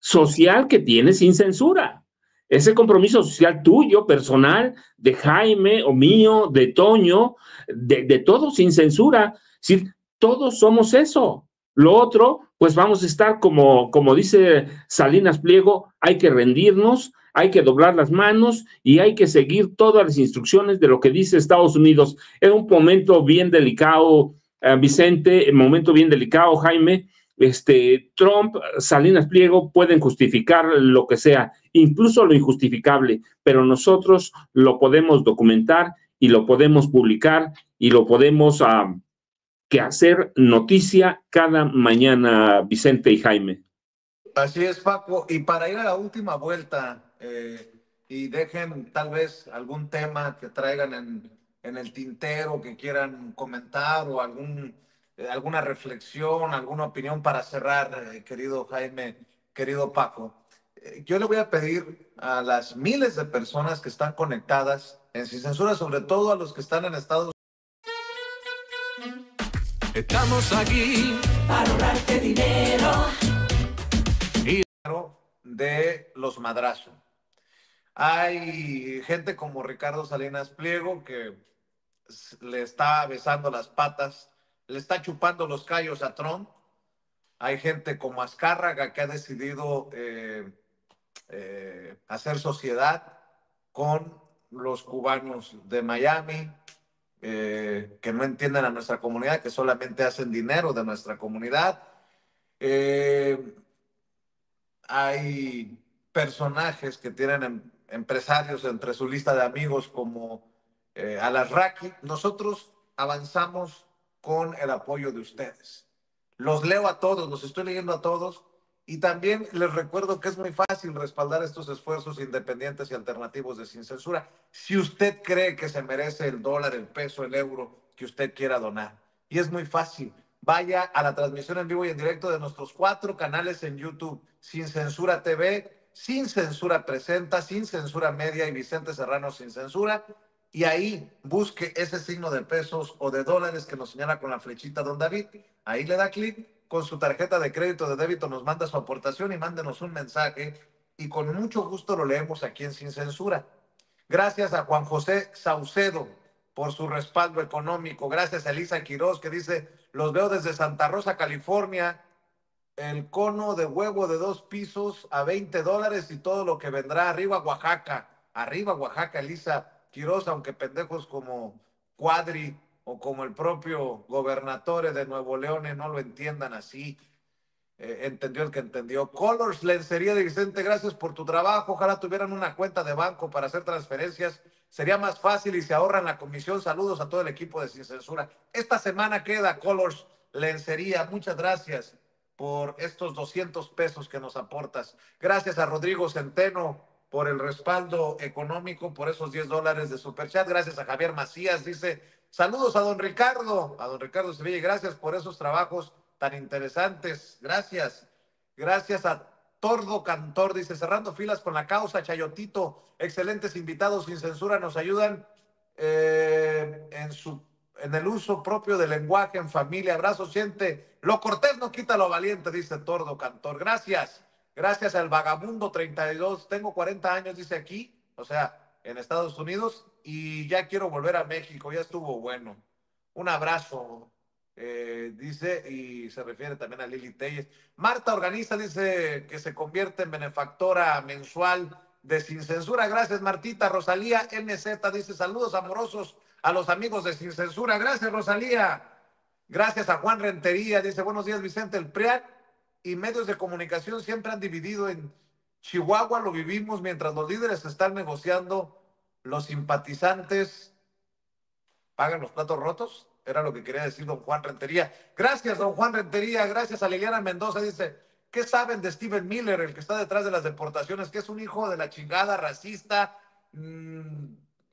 social que tiene sin censura. Ese compromiso social tuyo, personal, de Jaime o mío, de Toño, de todos sin censura. Es decir, todos somos eso. Lo otro, pues vamos a estar como dice Salinas Pliego, hay que rendirnos, hay que doblar las manos y hay que seguir todas las instrucciones de lo que dice Estados Unidos. Es un momento bien delicado, Vicente, un momento bien delicado, Jaime. Trump, Salinas Pliego pueden justificar lo que sea, incluso lo injustificable, pero nosotros lo podemos documentar y lo podemos publicar y lo podemos hacer noticia cada mañana, Vicente y Jaime. Así es, Paco. Y para ir a la última vuelta, y dejen tal vez algún tema que traigan en el tintero que quieran comentar o alguna reflexión, alguna opinión para cerrar, querido Jaime, querido Paco. Yo le voy a pedir a las miles de personas que están conectadas en Sin Censura, sobre todo a los que están en Estados Unidos. Estamos aquí para ahorrarte dinero. De los madrazos. Hay gente como Ricardo Salinas Pliego que le está besando las patas le está chupando los callos a Trump. Hay gente como Azcárraga que ha decidido hacer sociedad con los cubanos de Miami, que no entienden a nuestra comunidad, que solamente hacen dinero de nuestra comunidad. Hay personajes que tienen empresarios entre su lista de amigos como Al-Azraqui. Nosotros avanzamos con el apoyo de ustedes. Los leo a todos, los estoy leyendo a todos, y también les recuerdo que es muy fácil respaldar estos esfuerzos independientes y alternativos de Sin Censura si usted cree que se merece el dólar, el peso, el euro que usted quiera donar. Y es muy fácil. Vaya a la transmisión en vivo y en directo de nuestros 4 canales en YouTube: Sin Censura TV, Sin Censura Presenta, Sin Censura Media y Vicente Serrano Sin Censura. Y ahí busque ese signo de pesos o de dólares que nos señala con la flechita don David. Ahí le da clic, con su tarjeta de crédito, de débito, nos manda su aportación y mándenos un mensaje y con mucho gusto lo leemos aquí en Sin Censura. Gracias a Juan José Saucedo por su respaldo económico. Gracias a Elisa Quiroz, que dice: los veo desde Santa Rosa, California. El cono de huevo de 2 pisos a $20 y todo lo que vendrá. Arriba Oaxaca, Elisa Quiroz, aunque pendejos como Cuadri o como el propio gobernador de Nuevo León no lo entiendan así. Entendió el que entendió. Colors, lencería de Vicente, gracias por tu trabajo. Ojalá tuvieran una cuenta de banco para hacer transferencias. Sería más fácil y se ahorran la comisión. Saludos a todo el equipo de Sin Censura. Esta semana queda Colors Lencería. Muchas gracias por estos 200 pesos que nos aportas. Gracias a Rodrigo Centeno por el respaldo económico, por esos $10 de superchat. Gracias a Javier Macías, dice: saludos a don Ricardo Sevilla, gracias por esos trabajos tan interesantes. Gracias. Gracias a Tordo Cantor, dice: cerrando filas con la causa. Chayotito, excelentes invitados Sin Censura, nos ayudan en el uso propio del lenguaje en familia. Abrazo, siente. Lo cortés no quita lo valiente, dice Tordo Cantor. Gracias. Gracias al Vagabundo 32. Tengo 40 años, dice aquí, o sea, en Estados Unidos, y ya quiero volver a México. Ya estuvo bueno. Un abrazo, dice, y se refiere también a Lili Telles. Marta Organiza, dice que se convierte en benefactora mensual de Sin Censura. Gracias, Martita. Rosalía MZ dice: saludos amorosos a los amigos de Sin Censura. Gracias, Rosalía. Gracias a Juan Rentería, dice: buenos días, Vicente. El PRIAN y medios de comunicación siempre han dividido. En Chihuahua lo vivimos mientras los líderes están negociando, los simpatizantes pagan los platos rotos. Era lo que quería decir don Juan Rentería. Gracias, don Juan Rentería. Gracias a Liliana Mendoza, dice: ¿qué saben de Steven Miller, el que está detrás de las deportaciones? Que es un hijo de la chingada, racista,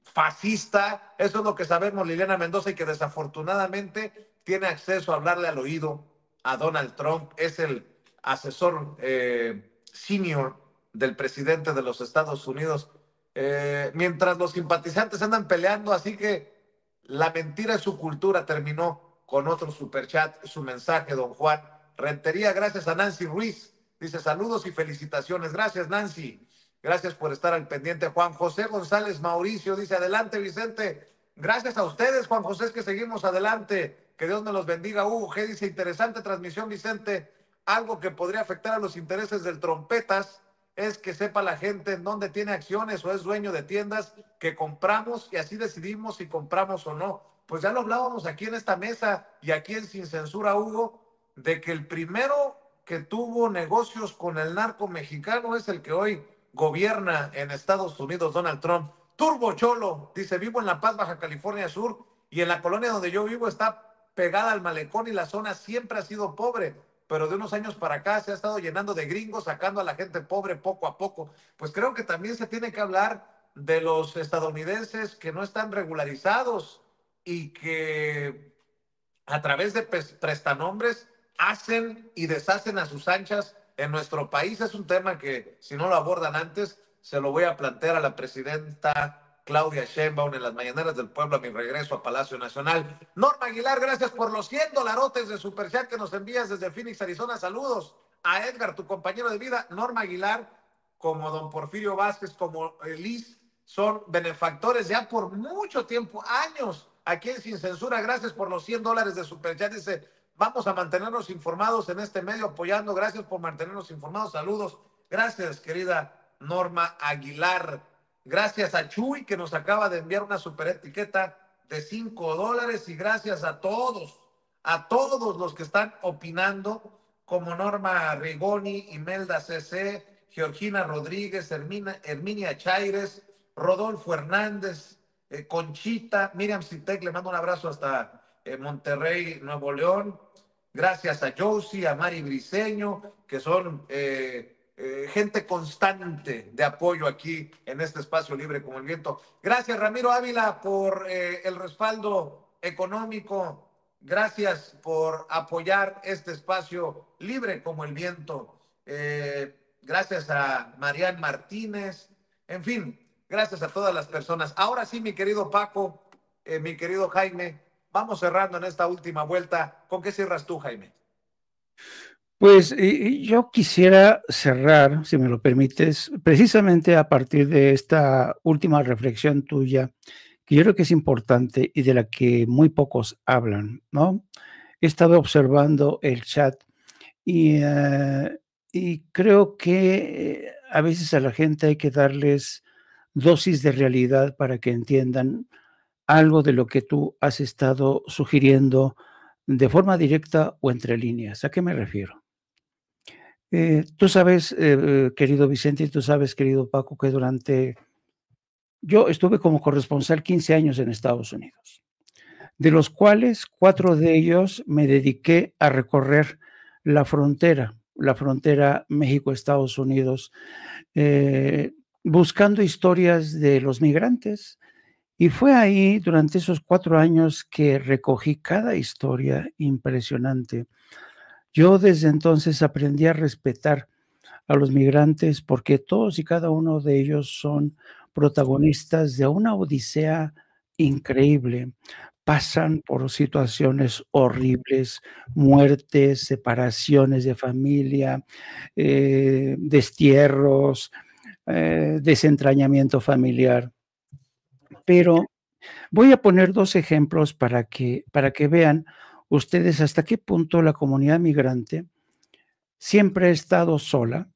fascista. Eso es lo que sabemos, Liliana Mendoza, y que desafortunadamente tiene acceso a hablarle al oído a Donald Trump. Es el asesor senior del presidente de los Estados Unidos. Mientras los simpatizantes andan peleando, así que la mentira es su cultura. Terminó con otro superchat su mensaje, don Juan Rentería. Gracias a Nancy Ruiz, dice: saludos y felicitaciones. Gracias, Nancy. Gracias por estar al pendiente. Juan José González Mauricio dice: adelante, Vicente. Gracias a ustedes, Juan José, es que seguimos adelante. Que Dios me los bendiga. G dice: interesante transmisión, Vicente. Algo que podría afectar a los intereses del Trompetas es que sepa la gente en dónde tiene acciones o es dueño de tiendas que compramos, y así decidimos si compramos o no. Pues ya lo hablábamos aquí en esta mesa y aquí en Sin Censura, Hugo, de que el primero que tuvo negocios con el narco mexicano es el que hoy gobierna en Estados Unidos, Donald Trump. Turbo Cholo dice: vivo en La Paz, Baja California Sur, y en la colonia donde yo vivo está pegada al malecón y la zona siempre ha sido pobre, pero de unos años para acá se ha estado llenando de gringos, sacando a la gente pobre poco a poco. Pues creo que también se tiene que hablar de los estadounidenses que no están regularizados y que a través de prestanombres hacen y deshacen a sus anchas en nuestro país. Es un tema que, si no lo abordan antes, se lo voy a plantear a la presidenta Claudia Sheinbaum en las mañaneras del pueblo a mi regreso a Palacio Nacional. Norma Aguilar, gracias por los $100 de superchat que nos envías desde Phoenix, Arizona. Saludos a Edgar, tu compañero de vida. Norma Aguilar, como don Porfirio Vázquez, como Liz, son benefactores ya por mucho tiempo, años, aquí en Sin Censura, gracias por los $100 de Superchat. Dice, vamos a mantenernos informados en este medio apoyando. Gracias por mantenernos informados. Saludos. Gracias, querida Norma Aguilar. Gracias a Chuy, que nos acaba de enviar una super etiqueta de $5. Y gracias a todos los que están opinando, como Norma Rigoni, Imelda CC, Georgina Rodríguez, Herminia Chaires, Rodolfo Hernández, Conchita, Miriam Citec, le mando un abrazo hasta Monterrey, Nuevo León. Gracias a Josie, a Mari Briseño, que son gente constante de apoyo aquí en este espacio libre como el viento. Gracias, Ramiro Ávila, por el respaldo económico. Gracias por apoyar este espacio libre como el viento. Gracias a Marian Martínez. En fin, gracias a todas las personas. Ahora sí, mi querido Paco, mi querido Jaime, vamos cerrando en esta última vuelta. ¿Con qué cierras tú, Jaime? Pues yo quisiera cerrar, si me lo permites, precisamente a partir de esta última reflexión tuya, que yo creo que es importante y de la que muy pocos hablan, ¿no? He estado observando el chat y creo que a veces a la gente hay que darles dosis de realidad para que entiendan algo de lo que tú has estado sugiriendo de forma directa o entre líneas. ¿A qué me refiero? Tú sabes, querido Vicente, y tú sabes, querido Paco, que yo estuve como corresponsal 15 años en Estados Unidos, de los cuales 4 de ellos me dediqué a recorrer la frontera México-Estados Unidos, buscando historias de los migrantes. Y fue ahí, durante esos 4 años, que recogí cada historia impresionante. Yo desde entonces aprendí a respetar a los migrantes porque todos y cada uno de ellos son protagonistas de una odisea increíble. Pasan por situaciones horribles, muertes, separaciones de familia, destierros, desentrañamiento familiar. Pero voy a poner 2 ejemplos para que vean ustedes hasta qué punto la comunidad migrante siempre ha estado sola,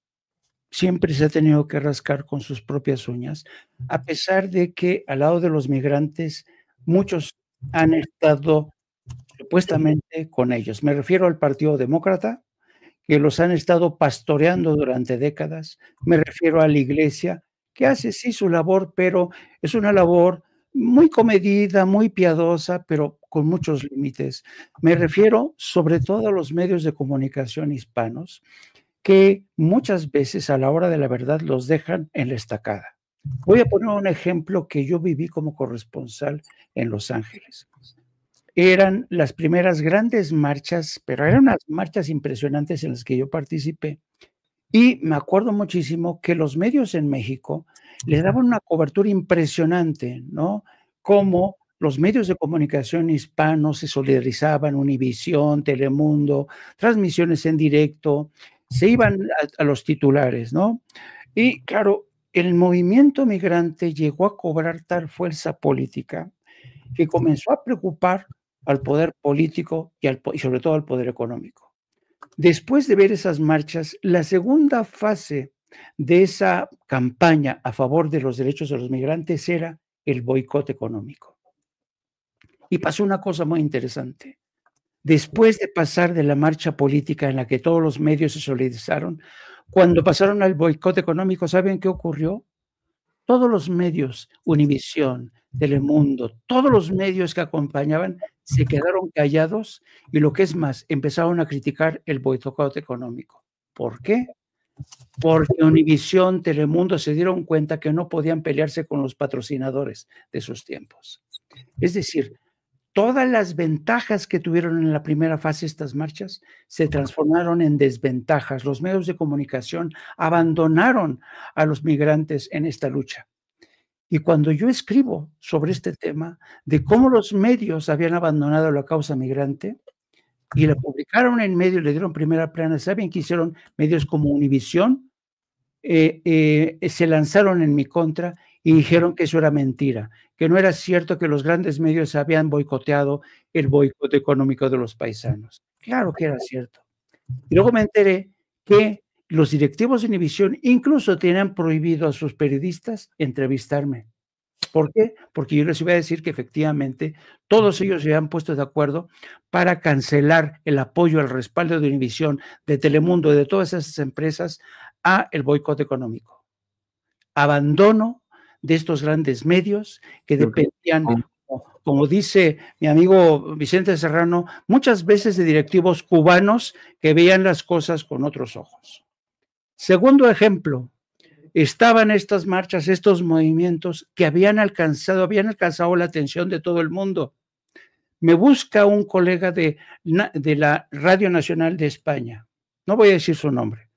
siempre se ha tenido que rascar con sus propias uñas, a pesar de que al lado de los migrantes muchos han estado supuestamente con ellos. Me refiero al Partido Demócrata, que los han estado pastoreando durante décadas. Me refiero a la Iglesia, que hace sí su labor, pero es una labor muy comedida, muy piadosa, pero con muchos límites. Me refiero sobre todo a los medios de comunicación hispanos, que muchas veces a la hora de la verdad los dejan en la estacada. Voy a poner un ejemplo que yo viví como corresponsal en Los Ángeles. Eran las primeras grandes marchas, pero eran unas marchas impresionantes en las que yo participé. Y me acuerdo muchísimo que los medios en México le daban una cobertura impresionante, ¿no? Como los medios de comunicación hispanos se solidarizaban, Univisión, Telemundo, transmisiones en directo, se iban a los titulares, ¿no? Y claro, el movimiento migrante llegó a cobrar tal fuerza política que comenzó a preocupar al poder político y sobre todo al poder económico. Después de ver esas marchas, la segunda fase de esa campaña a favor de los derechos de los migrantes era el boicot económico. Y pasó una cosa muy interesante. Después de pasar de la marcha política en la que todos los medios se solidarizaron, cuando pasaron al boicot económico, ¿saben qué ocurrió? Todos los medios, Univisión, Telemundo, todos los medios que acompañaban se quedaron callados y lo que es más, empezaron a criticar el boicot económico. ¿Por qué? Porque Univisión, Telemundo se dieron cuenta que no podían pelearse con los patrocinadores de sus tiempos. Es decir, todas las ventajas que tuvieron en la primera fase estas marchas se transformaron en desventajas. Los medios de comunicación abandonaron a los migrantes en esta lucha. Y cuando yo escribo sobre este tema de cómo los medios habían abandonado la causa migrante y la publicaron en medios, le dieron primera plana, ¿saben qué hicieron medios como Univisión? Se lanzaron en mi contra y dijeron que eso era mentira, que no era cierto que los grandes medios habían boicoteado el boicot económico de los paisanos. Claro que era cierto. Y luego me enteré que los directivos de Univisión incluso tenían prohibido a sus periodistas entrevistarme. ¿Por qué? Porque yo les iba a decir que efectivamente todos ellos se habían puesto de acuerdo para cancelar el apoyo, el respaldo de Univisión, de Telemundo y de todas esas empresas a el boicot económico. Abandono de estos grandes medios que dependían, como dice mi amigo Vicente Serrano, muchas veces de directivos cubanos que veían las cosas con otros ojos. Segundo ejemplo, estaban estas marchas, estos movimientos que habían alcanzado la atención de todo el mundo. Me busca un colega de la Radio Nacional de España, no voy a decir su nombre,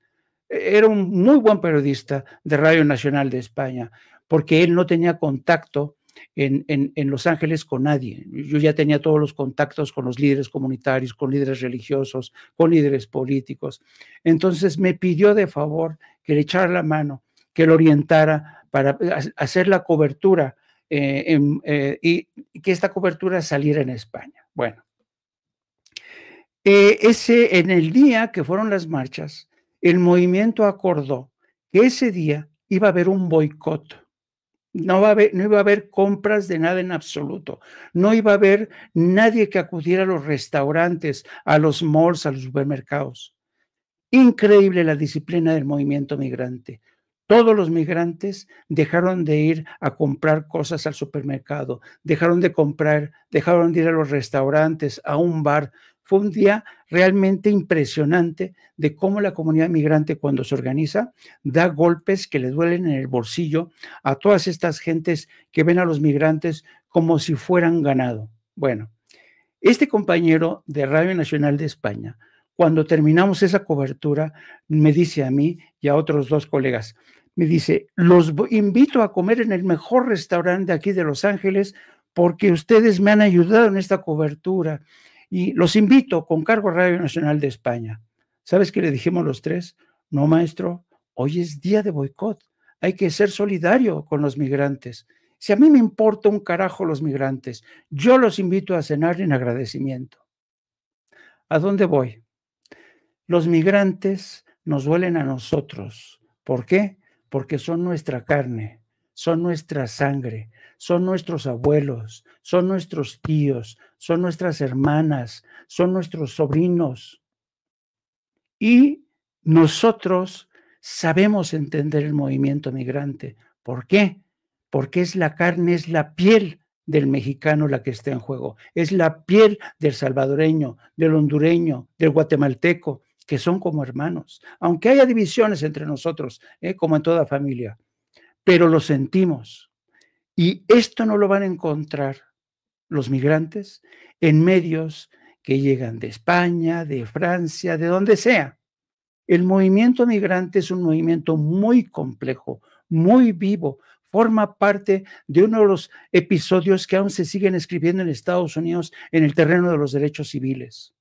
era un muy buen periodista de Radio Nacional de España, porque él no tenía contacto en Los Ángeles con nadie. Yo ya tenía todos los contactos con los líderes comunitarios, con líderes religiosos, con líderes políticos. Entonces me pidió de favor que le echara la mano, que lo orientara para hacer la cobertura y que esta cobertura saliera en España. Bueno, en el día que fueron las marchas, el movimiento acordó que ese día iba a haber un boicot. No iba a haber compras de nada en absoluto. No iba a haber nadie que acudiera a los restaurantes, a los malls, a los supermercados. Increíble la disciplina del movimiento migrante. Todos los migrantes dejaron de ir a comprar cosas al supermercado, dejaron de ir a los restaurantes, a un bar. Fue un día realmente impresionante de cómo la comunidad migrante, cuando se organiza, da golpes que le duelen en el bolsillo a todas estas gentes que ven a los migrantes como si fueran ganado. Bueno, este compañero de Radio Nacional de España, cuando terminamos esa cobertura, me dice a mí y a otros dos colegas, me dice, los invito a comer en el mejor restaurante aquí de Los Ángeles porque ustedes me han ayudado en esta cobertura y los invito con cargo a Radio Nacional de España. ¿Sabes qué le dijimos los tres? No, maestro, hoy es día de boicot, hay que ser solidario con los migrantes. Si a mí me importa un carajo los migrantes, yo los invito a cenar en agradecimiento. ¿A dónde voy? Los migrantes nos duelen a nosotros. ¿Por qué? Porque son nuestra carne, son nuestra sangre, son nuestros abuelos, son nuestros tíos, son nuestras hermanas, son nuestros sobrinos. Y nosotros sabemos entender el movimiento migrante. ¿Por qué? Porque es la carne, es la piel del mexicano la que está en juego, es la piel del salvadoreño, del hondureño, del guatemalteco, que son como hermanos, aunque haya divisiones entre nosotros, como en toda familia, pero lo sentimos. Y esto no lo van a encontrar los migrantes en medios que llegan de España, de Francia, de donde sea. El movimiento migrante es un movimiento muy complejo, muy vivo, forma parte de uno de los episodios que aún se siguen escribiendo en Estados Unidos en el terreno de los derechos civiles.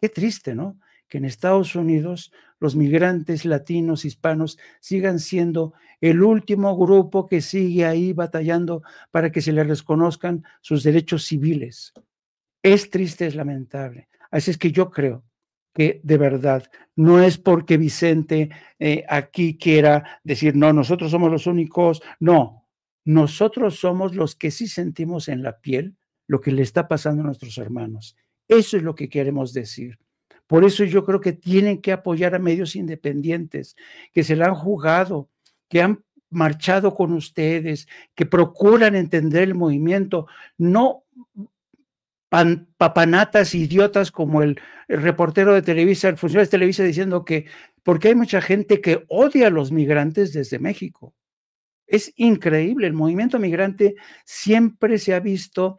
Qué triste, ¿no? Que en Estados Unidos los migrantes latinos, hispanos, sigan siendo el último grupo que sigue ahí batallando para que se les reconozcan sus derechos civiles. Es triste, es lamentable. Así es que yo creo que de verdad no es porque Vicente aquí quiera decir, no, nosotros somos los únicos. No, nosotros somos los que sí sentimos en la piel lo que le está pasando a nuestros hermanos. Eso es lo que queremos decir. Por eso yo creo que tienen que apoyar a medios independientes, que se la han jugado, que han marchado con ustedes, que procuran entender el movimiento, no papanatas idiotas como el reportero de Televisa, el funcionario de Televisa diciendo que, porque hay mucha gente que odia a los migrantes desde México. Es increíble, el movimiento migrante siempre se ha visto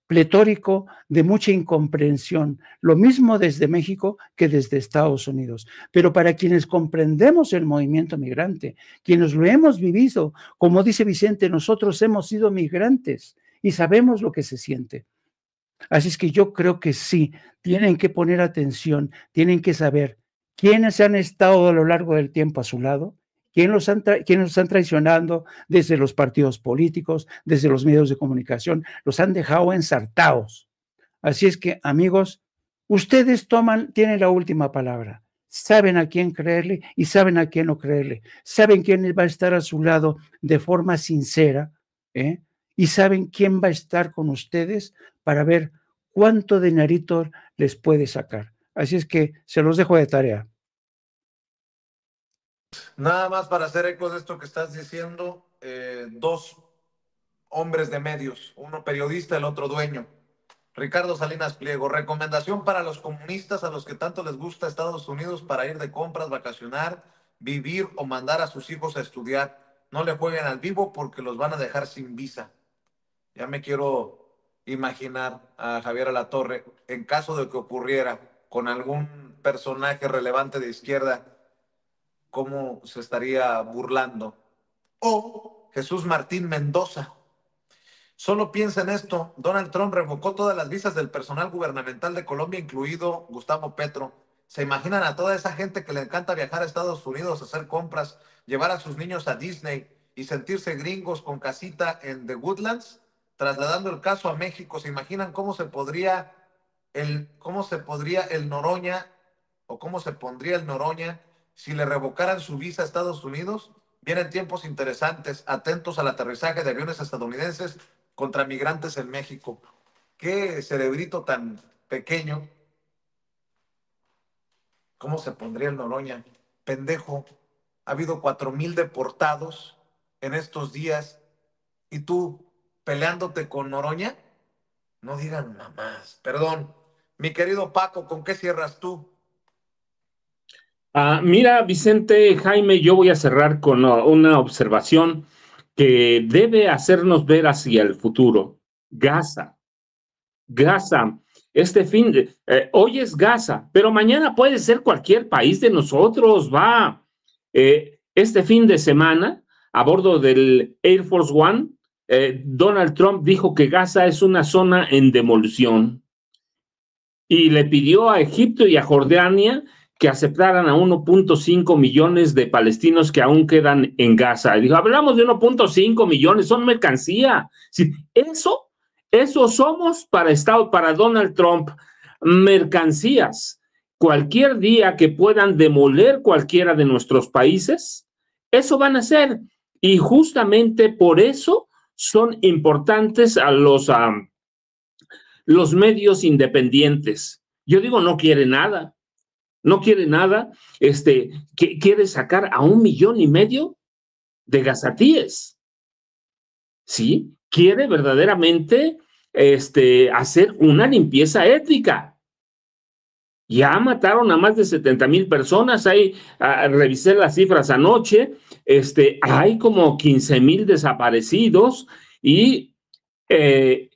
pletórico de mucha incomprensión, lo mismo desde México que desde Estados Unidos. Pero para quienes comprendemos el movimiento migrante, quienes lo hemos vivido, como dice Vicente, nosotros hemos sido migrantes y sabemos lo que se siente. Así es que yo creo que sí, tienen que poner atención, tienen que saber quiénes han estado a lo largo del tiempo a su lado ¿Quién los están traicionando? Desde los partidos políticos, desde los medios de comunicación, los han dejado ensartados. Así es que, amigos, ustedes tienen la última palabra. Saben a quién creerle y saben a quién no creerle. Saben quién va a estar a su lado de forma sincera, y saben quién va a estar con ustedes para ver cuánto dinerito les puede sacar. Así es que se los dejo de tarea. Nada más para hacer eco de esto que estás diciendo, dos hombres de medios, uno periodista, el otro dueño. Ricardo Salinas Pliego, recomendación para los comunistas a los que tanto les gusta Estados Unidos para ir de compras, vacacionar, vivir o mandar a sus hijos a estudiar. No le jueguen al vivo porque los van a dejar sin visa. Ya me quiero imaginar a Javier Alatorre, en caso de que ocurriera con algún personaje relevante de izquierda, cómo se estaría burlando. O Jesús Martín Mendoza. Solo piensa en esto, Donald Trump revocó todas las visas del personal gubernamental de Colombia, incluido Gustavo Petro. ¿Se imaginan a toda esa gente que le encanta viajar a Estados Unidos, hacer compras, llevar a sus niños a Disney y sentirse gringos con casita en The Woodlands? Trasladando el caso a México, ¿se imaginan cómo se pondría el Noroña o cómo se pondría el Noroña si le revocaran su visa a Estados Unidos? Vienen tiempos interesantes, atentos al aterrizaje de aviones estadounidenses contra migrantes en México. Qué cerebrito tan pequeño. ¿Cómo se pondría el Noroña? Pendejo. Ha habido 4,000 deportados en estos días y tú peleándote con Noroña. No digan mamás. Perdón. Mi querido Paco, ¿con qué cierras tú? Mira, Vicente, Jaime, yo voy a cerrar con una observación que debe hacernos ver hacia el futuro. Gaza. Hoy es Gaza, pero mañana puede ser cualquier país de nosotros, va. Este fin de semana, a bordo del Air Force One, Donald Trump dijo que Gaza es una zona en demolición y le pidió a Egipto y a Jordania que aceptaran a 1.5 millones de palestinos que aún quedan en Gaza. Y dijo, hablamos de 1.5 millones, son mercancía. Sí, eso somos para Donald Trump, mercancías. Cualquier día que puedan demoler cualquiera de nuestros países, eso van a hacer. Y justamente por eso son importantes a los medios independientes. Yo digo, no quiere nada, quiere sacar a 1,5 millones de gazatíes, ¿sí? Quiere verdaderamente hacer una limpieza étnica. Ya mataron a más de 70,000 personas, revisé las cifras anoche, hay como 15,000 desaparecidos y este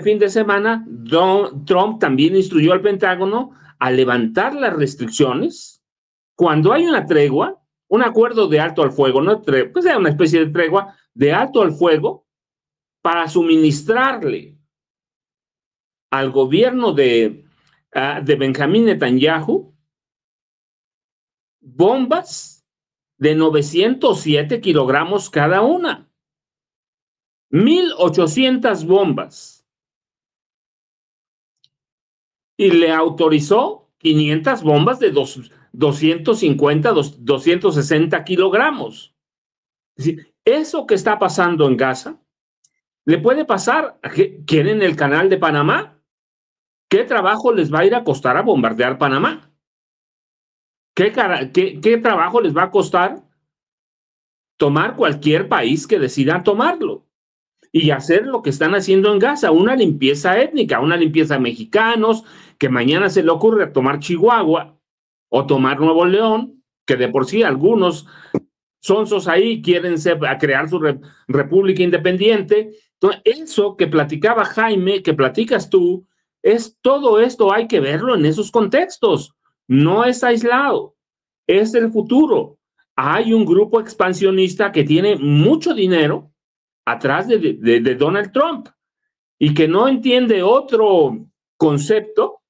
fin de semana Trump también instruyó al Pentágono a levantar las restricciones cuando hay una tregua, un acuerdo de alto al fuego, pues una especie de tregua de alto al fuego para suministrarle al gobierno de Benjamín Netanyahu bombas de 907 kilogramos cada una. 1,800 bombas. Y le autorizó 500 bombas de 250, 260 kilogramos. Es decir, eso que está pasando en Gaza, le puede pasar a ¿quieren el canal de Panamá? ¿Qué trabajo les va a ir a costar a bombardear Panamá? ¿Qué trabajo les va a costar tomar cualquier país que decida tomarlo? Y hacer lo que están haciendo en Gaza, una limpieza étnica, una limpieza de mexicanos, que mañana se le ocurre tomar Chihuahua o tomar Nuevo León, que de por sí algunos sonsos ahí quieren crear su república independiente. Entonces, eso que platicaba Jaime, que platicas tú, todo esto hay que verlo en esos contextos. No es aislado, es el futuro. Hay un grupo expansionista que tiene mucho dinero atrás de Donald Trump y que no entiende otro concepto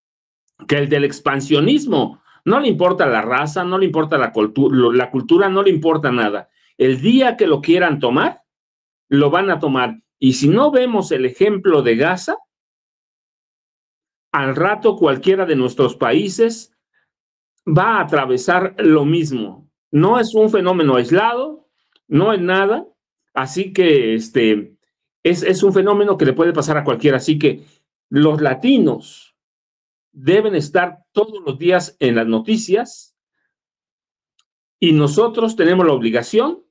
que el del expansionismo. No le importa la raza, no le importa la cultura, no le importa nada. El día que lo quieran tomar, lo van a tomar. Y si no vemos el ejemplo de Gaza, al rato cualquiera de nuestros países va a atravesar lo mismo. No es un fenómeno aislado, no es nada, así que es un fenómeno que le puede pasar a cualquiera. Así que los latinos deben estar todos los días en las noticias y nosotros tenemos la obligación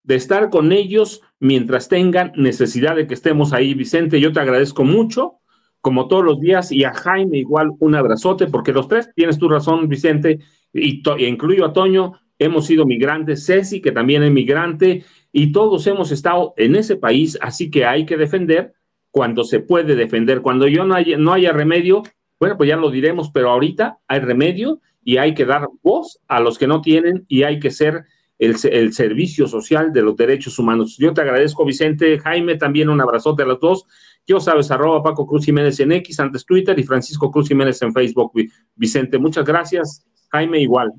de estar con ellos mientras tengan necesidad de que estemos ahí. Vicente, yo te agradezco mucho, como todos los días, y a Jaime igual un abrazote, porque los tres, tienes tu razón, Vicente, y incluyo a Toño, hemos sido migrantes, Ceci, que también es migrante, y todos hemos estado en ese país, así que hay que defender cuando se puede defender. Cuando no haya remedio, bueno, pues ya lo diremos, pero ahorita hay remedio y hay que dar voz a los que no tienen y hay que ser el servicio social de los derechos humanos. Yo te agradezco, Vicente. Jaime, también un abrazote a los dos. Yo sabes, @Paco Cruz Jiménez en X, antes Twitter, y Francisco Cruz Jiménez en Facebook. Vicente, muchas gracias. Jaime, igual.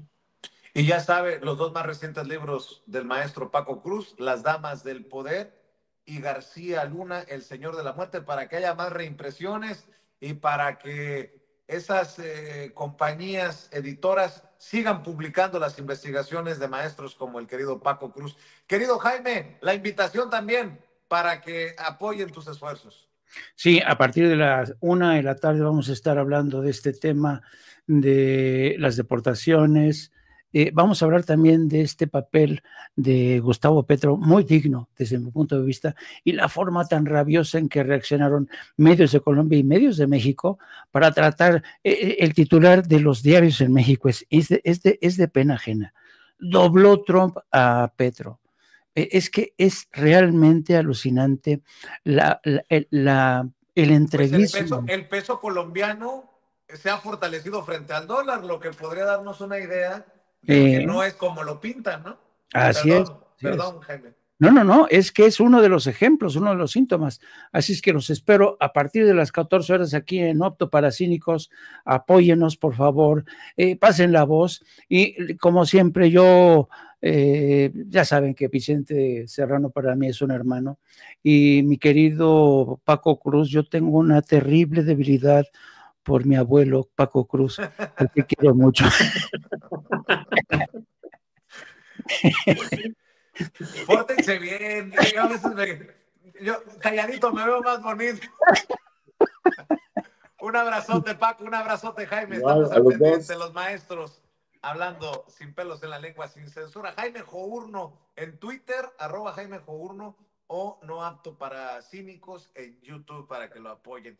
Y ya sabe, los dos más recientes libros del maestro Paco Cruz, Las Damas del Poder y García Luna, El Señor de la Muerte, para que haya más reimpresiones y para que esas compañías editoras sigan publicando las investigaciones de maestros como el querido Paco Cruz. Querido Jaime, la invitación también para que apoyen tus esfuerzos. Sí, a partir de las 1 de la tarde vamos a estar hablando de este tema de las deportaciones. Vamos a hablar también de este papel de Gustavo Petro, muy digno desde mi punto de vista, y la forma tan rabiosa en que reaccionaron medios de Colombia y medios de México para tratar el titular de los diarios en México. Es de pena ajena. Dobló Trump a Petro. Es que es realmente alucinante el entreguismo. Pues el peso colombiano se ha fortalecido frente al dólar, lo que podría darnos una idea de que no es como lo pintan, ¿no? Así Perdón, Jaime. No, es que es uno de los ejemplos, uno de los síntomas. Así es que los espero a partir de las 14 horas aquí en Opto para Cínicos. Apóyenos, por favor, pasen la voz. Y como siempre, ya saben que Vicente Serrano para mí es un hermano. Y mi querido Paco Cruz, yo tengo una terrible debilidad por mi abuelo Paco Cruz, al que quiero mucho. Pórtense bien. Yo a veces calladito me veo más bonito. Un abrazote, Paco, un abrazote, Jaime. Estamos al pendiente, los maestros, hablando sin pelos en la lengua, sin censura. Jaime Journo en Twitter, @Jaime Journo, o No Apto para Cínicos en YouTube para que lo apoyen.